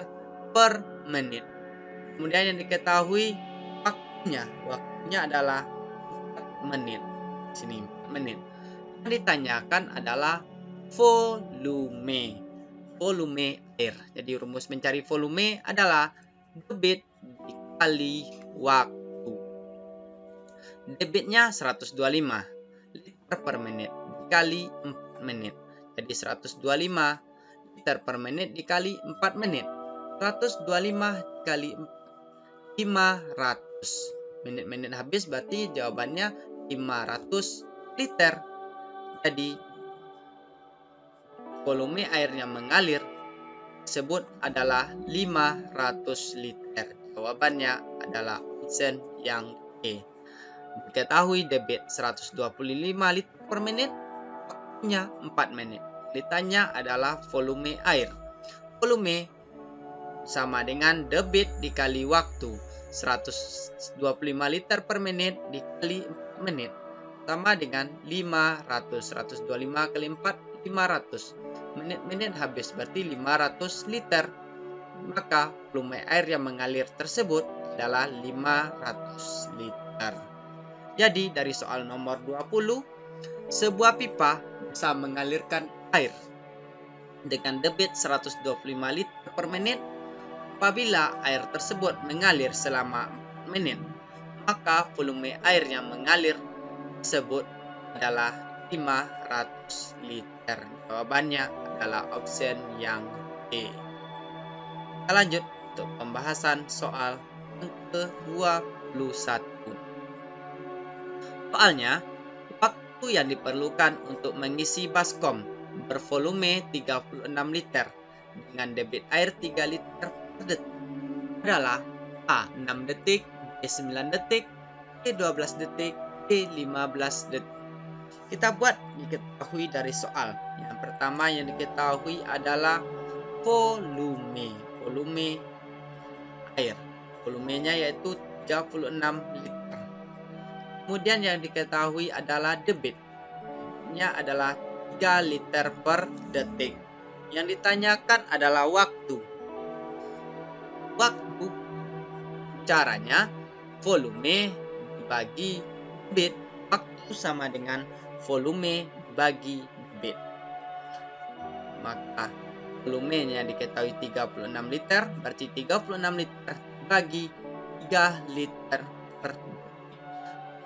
per menit. Kemudian yang diketahui waktunya adalah 4 menit. Sini 4 menit. Yang ditanyakan adalah volume air. Jadi rumus mencari volume adalah debit dikali waktu. Debitnya 125 liter per menit dikali 4 menit. Jadi 125 liter per menit dikali 4 menit. 125 dikali 4, 500. Menit-menit habis berarti jawabannya 500 liter. Jadi volume air yang mengalir tersebut adalah 500 liter. Jawabannya adalah option yang E. Diketahui debit 125 liter per menit, waktunya 4 menit. Ditanya adalah volume air. Volume sama dengan debit dikali waktu. 125 liter per menit dikali 4 menit sama dengan 500. 125 kali 4, 500. Menit-menit habis berarti 500 liter. Maka volume air yang mengalir tersebut adalah 500 liter. Jadi dari soal nomor 20, sebuah pipa bisa mengalirkan air dengan debit 125 liter per menit. Apabila air tersebut mengalir selama 4 menit, maka volume air yang mengalir tersebut adalah 500 liter. Jawabannya adalah option yang D. Kita lanjut untuk pembahasan soal yang ke-21. Soalnya, waktu yang diperlukan untuk mengisi baskom bervolume 36 liter dengan debit air 3 liter per detik adalah A. 6 detik, B. 9 detik, C. 12 detik, D. 15 detik. Kita buat diketahui dari soal. Yang pertama yang diketahui adalah volume air. Volumenya yaitu 36 liter. Kemudian yang diketahui adalah debitnya adalah 3 liter per detik. Yang ditanyakan adalah waktu. Caranya volume dibagi debit. Waktu sama dengan volume dibagi debit. Maka volumenya diketahui 36 liter, berarti 36 liter bagi 3 liter per detik.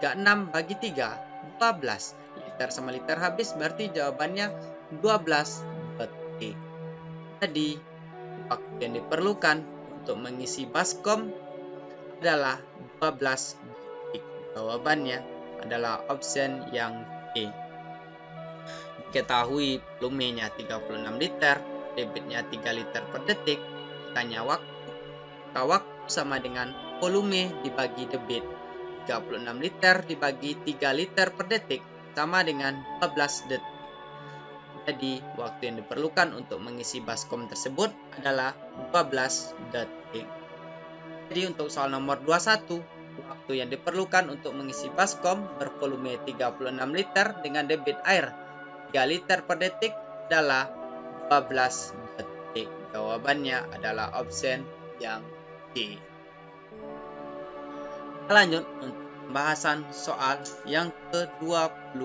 36 bagi 3, 12. Liter sama liter habis, berarti jawabannya 12 detik. Jadi, waktu yang diperlukan untuk mengisi baskom adalah 12 detik. Jawabannya adalah option yang D. Diketahui volumenya 36 liter, debitnya 3 liter per detik. Tanya waktu. Maka waktu sama dengan volume dibagi debit. 36 liter dibagi 3 liter per detik sama dengan 12 detik. Jadi, waktu yang diperlukan untuk mengisi baskom tersebut adalah 12 detik. Jadi, untuk soal nomor 21, waktu yang diperlukan untuk mengisi baskom bervolume 36 liter dengan debit air 3 liter per detik adalah 12 detik. Jawabannya adalah option yang D. Kita lanjut untuk pembahasan soal yang ke-22.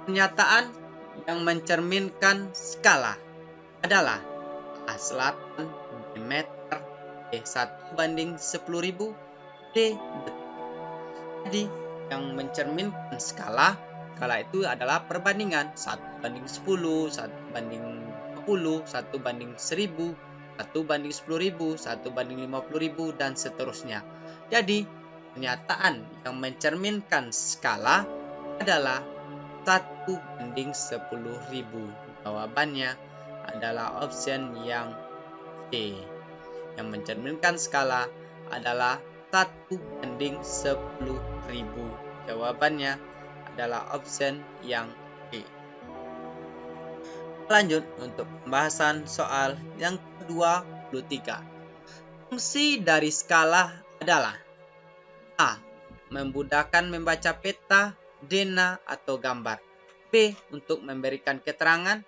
Pernyataan yang mencerminkan skala adalah A. Selatan, B. Meter, B. 1/10.000, D. detik. Jadi, yang mencerminkan skala itu adalah perbandingan 1/10, 1/20, 1/1000, 1/10.000, 1/50.000, dan seterusnya. Jadi, pernyataan yang mencerminkan skala adalah 1/10.000. Jawabannya adalah option yang D. Yang mencerminkan skala adalah 1/10.000. Jawabannya adalah option yang D. Lanjut untuk pembahasan soal yang ke-23. Fungsi dari skala adalah A. Memudahkan membaca peta, dena, atau gambar. B. Untuk memberikan keterangan.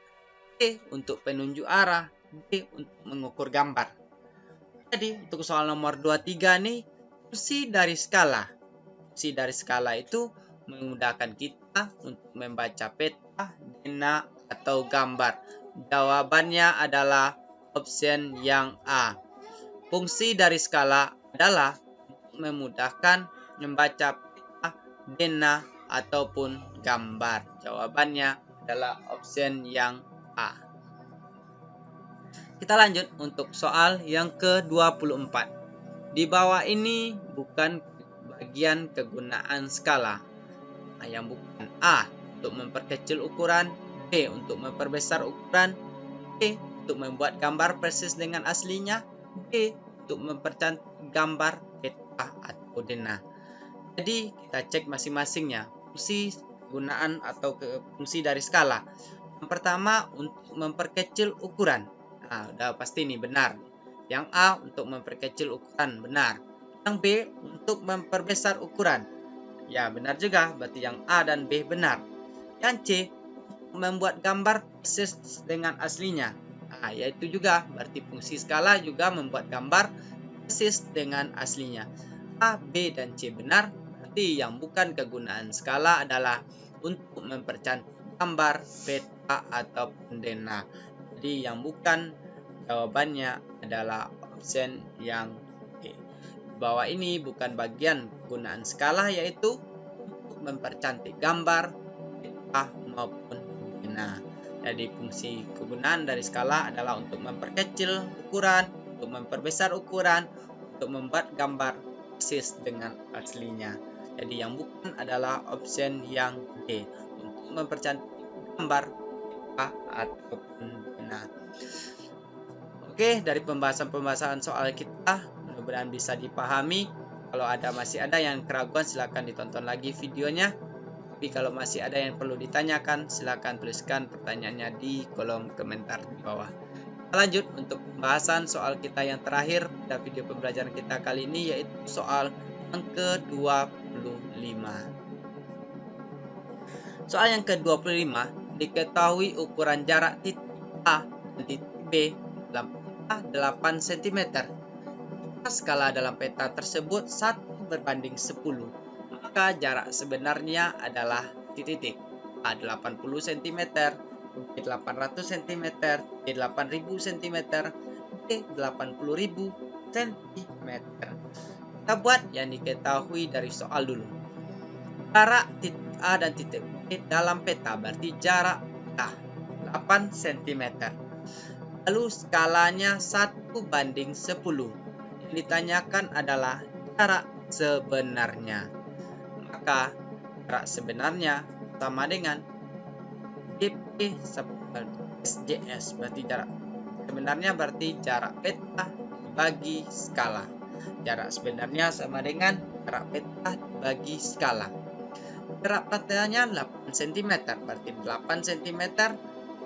C. Untuk penunjuk arah. D. Untuk mengukur gambar. Jadi untuk soal nomor 23 nih, fungsi dari skala. Fungsi dari skala itu memudahkan kita untuk membaca peta, dena, atau gambar. Jawabannya adalah option yang A. Fungsi dari skala adalah memudahkan membaca peta, dena, ataupun gambar. Jawabannya adalah option yang A. Kita lanjut untuk soal yang ke-24. Di bawah ini bukan bagian kegunaan skala. Yang bukan A. Untuk memperkecil ukuran, B. Untuk memperbesar ukuran, C. Untuk membuat gambar persis dengan aslinya, D. Untuk mempercantik gambar peta atau dena. Jadi kita cek masing-masingnya fungsi gunaan atau fungsi dari skala. Yang pertama untuk memperkecil ukuran. Udah pasti nih benar. Yang A untuk memperkecil ukuran, benar. Yang B untuk memperbesar ukuran. Ya, benar juga. Berarti yang A dan B benar. Yang C membuat gambar persis dengan aslinya. Yaitu juga berarti fungsi skala juga membuat gambar persis dengan aslinya. A, B, dan C benar. Berarti yang bukan kegunaan skala adalah untuk mempercantik gambar, peta, ataupun denah. Jadi yang bukan jawabannya adalah option yang D. Di bawah ini bukan bagian penggunaan skala, yaitu untuk mempercantik gambar, peta, maupun denah. Jadi fungsi kegunaan dari skala adalah untuk memperkecil ukuran, untuk memperbesar ukuran, untuk membuat gambar persis dengan aslinya. Jadi yang bukan adalah option yang D, untuk mempercantik gambar, peta, ataupun denah. Oke, dari pembahasan soal kita, mudah-mudahan bisa dipahami. Kalau masih ada yang keraguan, silakan ditonton lagi videonya. Tapi kalau masih ada yang perlu ditanyakan, silakan tuliskan pertanyaannya di kolom komentar di bawah. Kita lanjut untuk pembahasan soal kita yang terakhir pada video pembelajaran kita kali ini, yaitu soal yang ke-25. Soal yang ke-25, diketahui ukuran jarak titik A dan titik B dalam peta 8 cm. Skala dalam peta tersebut 1 berbanding 10. Maka jarak sebenarnya adalah titik A 80 cm, B 800 cm, C 8000 cm, D 80.000 cm. Kita buat yang diketahui dari soal dulu. Jarak titik A dan titik B dalam peta berarti jarak A 8 cm. Lalu skalanya 1 banding 10. Yang ditanyakan adalah jarak sebenarnya. Maka jarak sebenarnya sama dengan DP SJS, berarti jarak sebenarnya berarti jarak peta bagi skala. Jarak sebenarnya sama dengan jarak peta bagi skala. Jarak petanya 8 cm, berarti 8 cm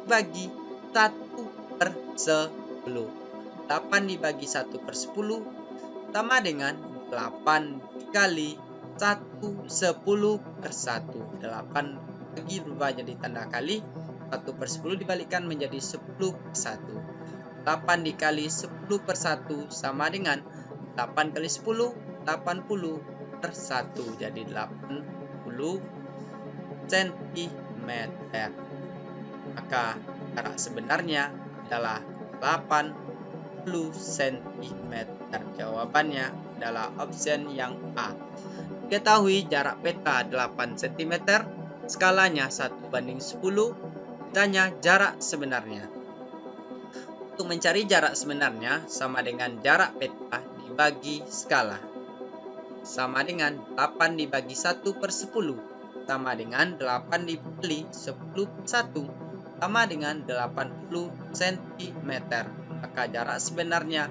bagi 1/10. 8 dibagi 1/10 sama dengan 8 dikali 1/10/1. 8 bagi berubah jadi tanda kali, 1/10 dibalikkan menjadi 10/1. 8 dikali 10/1 sama dengan 8 kali 10, 80/1. Jadi 80 cm. Maka jarak sebenarnya adalah 80 cm. Jawabannya adalah option yang A. Ketahui jarak peta 8 cm, skalanya 1 banding 10, ditanya jarak sebenarnya. Untuk mencari jarak sebenarnya sama dengan jarak peta dibagi skala. Sama dengan 8 dibagi 1/10, sama dengan 8 dikali 10/1, sama dengan 80 cm. Maka jarak sebenarnya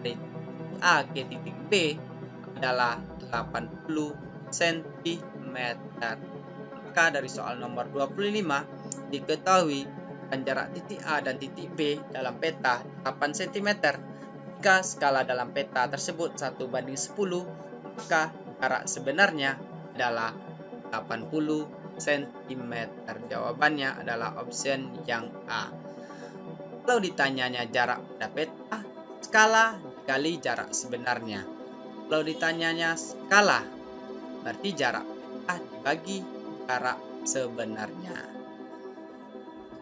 dari A ke titik B adalah 80 cm. Maka dari soal nomor 25 diketahui jarak titik A dan titik B dalam peta 8 cm. Jika skala dalam peta tersebut 1 banding 10, maka jarak sebenarnya adalah 80 cm. Jawabannya adalah option yang A. Kalau ditanyanya jarak pada peta, skala dikali jarak sebenarnya. Kalau ditanyanya skala, berarti jarak peta dibagi jarak sebenarnya.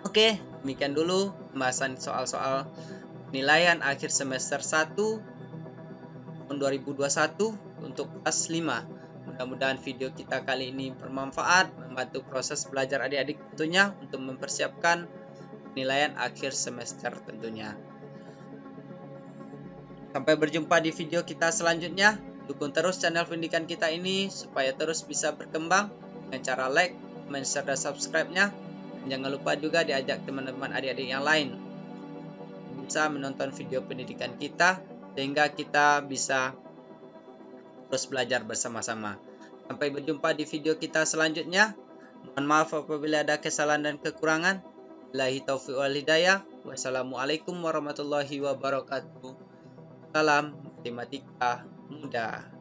Oke, demikian dulu pembahasan soal-soal penilaian akhir semester 1 tahun 2021 untuk kelas 5. Mudah-mudahan video kita kali ini bermanfaat, membantu proses belajar adik-adik tentunya untuk mempersiapkan penilaian akhir semester tentunya. Sampai berjumpa di video kita selanjutnya. Dukung terus channel pendidikan kita ini supaya terus bisa berkembang dengan cara like, comment, share, dan subscribe-nya. Dan jangan lupa juga diajak teman-teman adik-adik yang lain bisa menonton video pendidikan kita sehingga kita bisa terus belajar bersama-sama. Sampai berjumpa di video kita selanjutnya. Mohon maaf apabila ada kesalahan dan kekurangan. Billahi taufiq wal hidayah. Wassalamualaikum warahmatullahi wabarakatuh. Salam matematika mudah.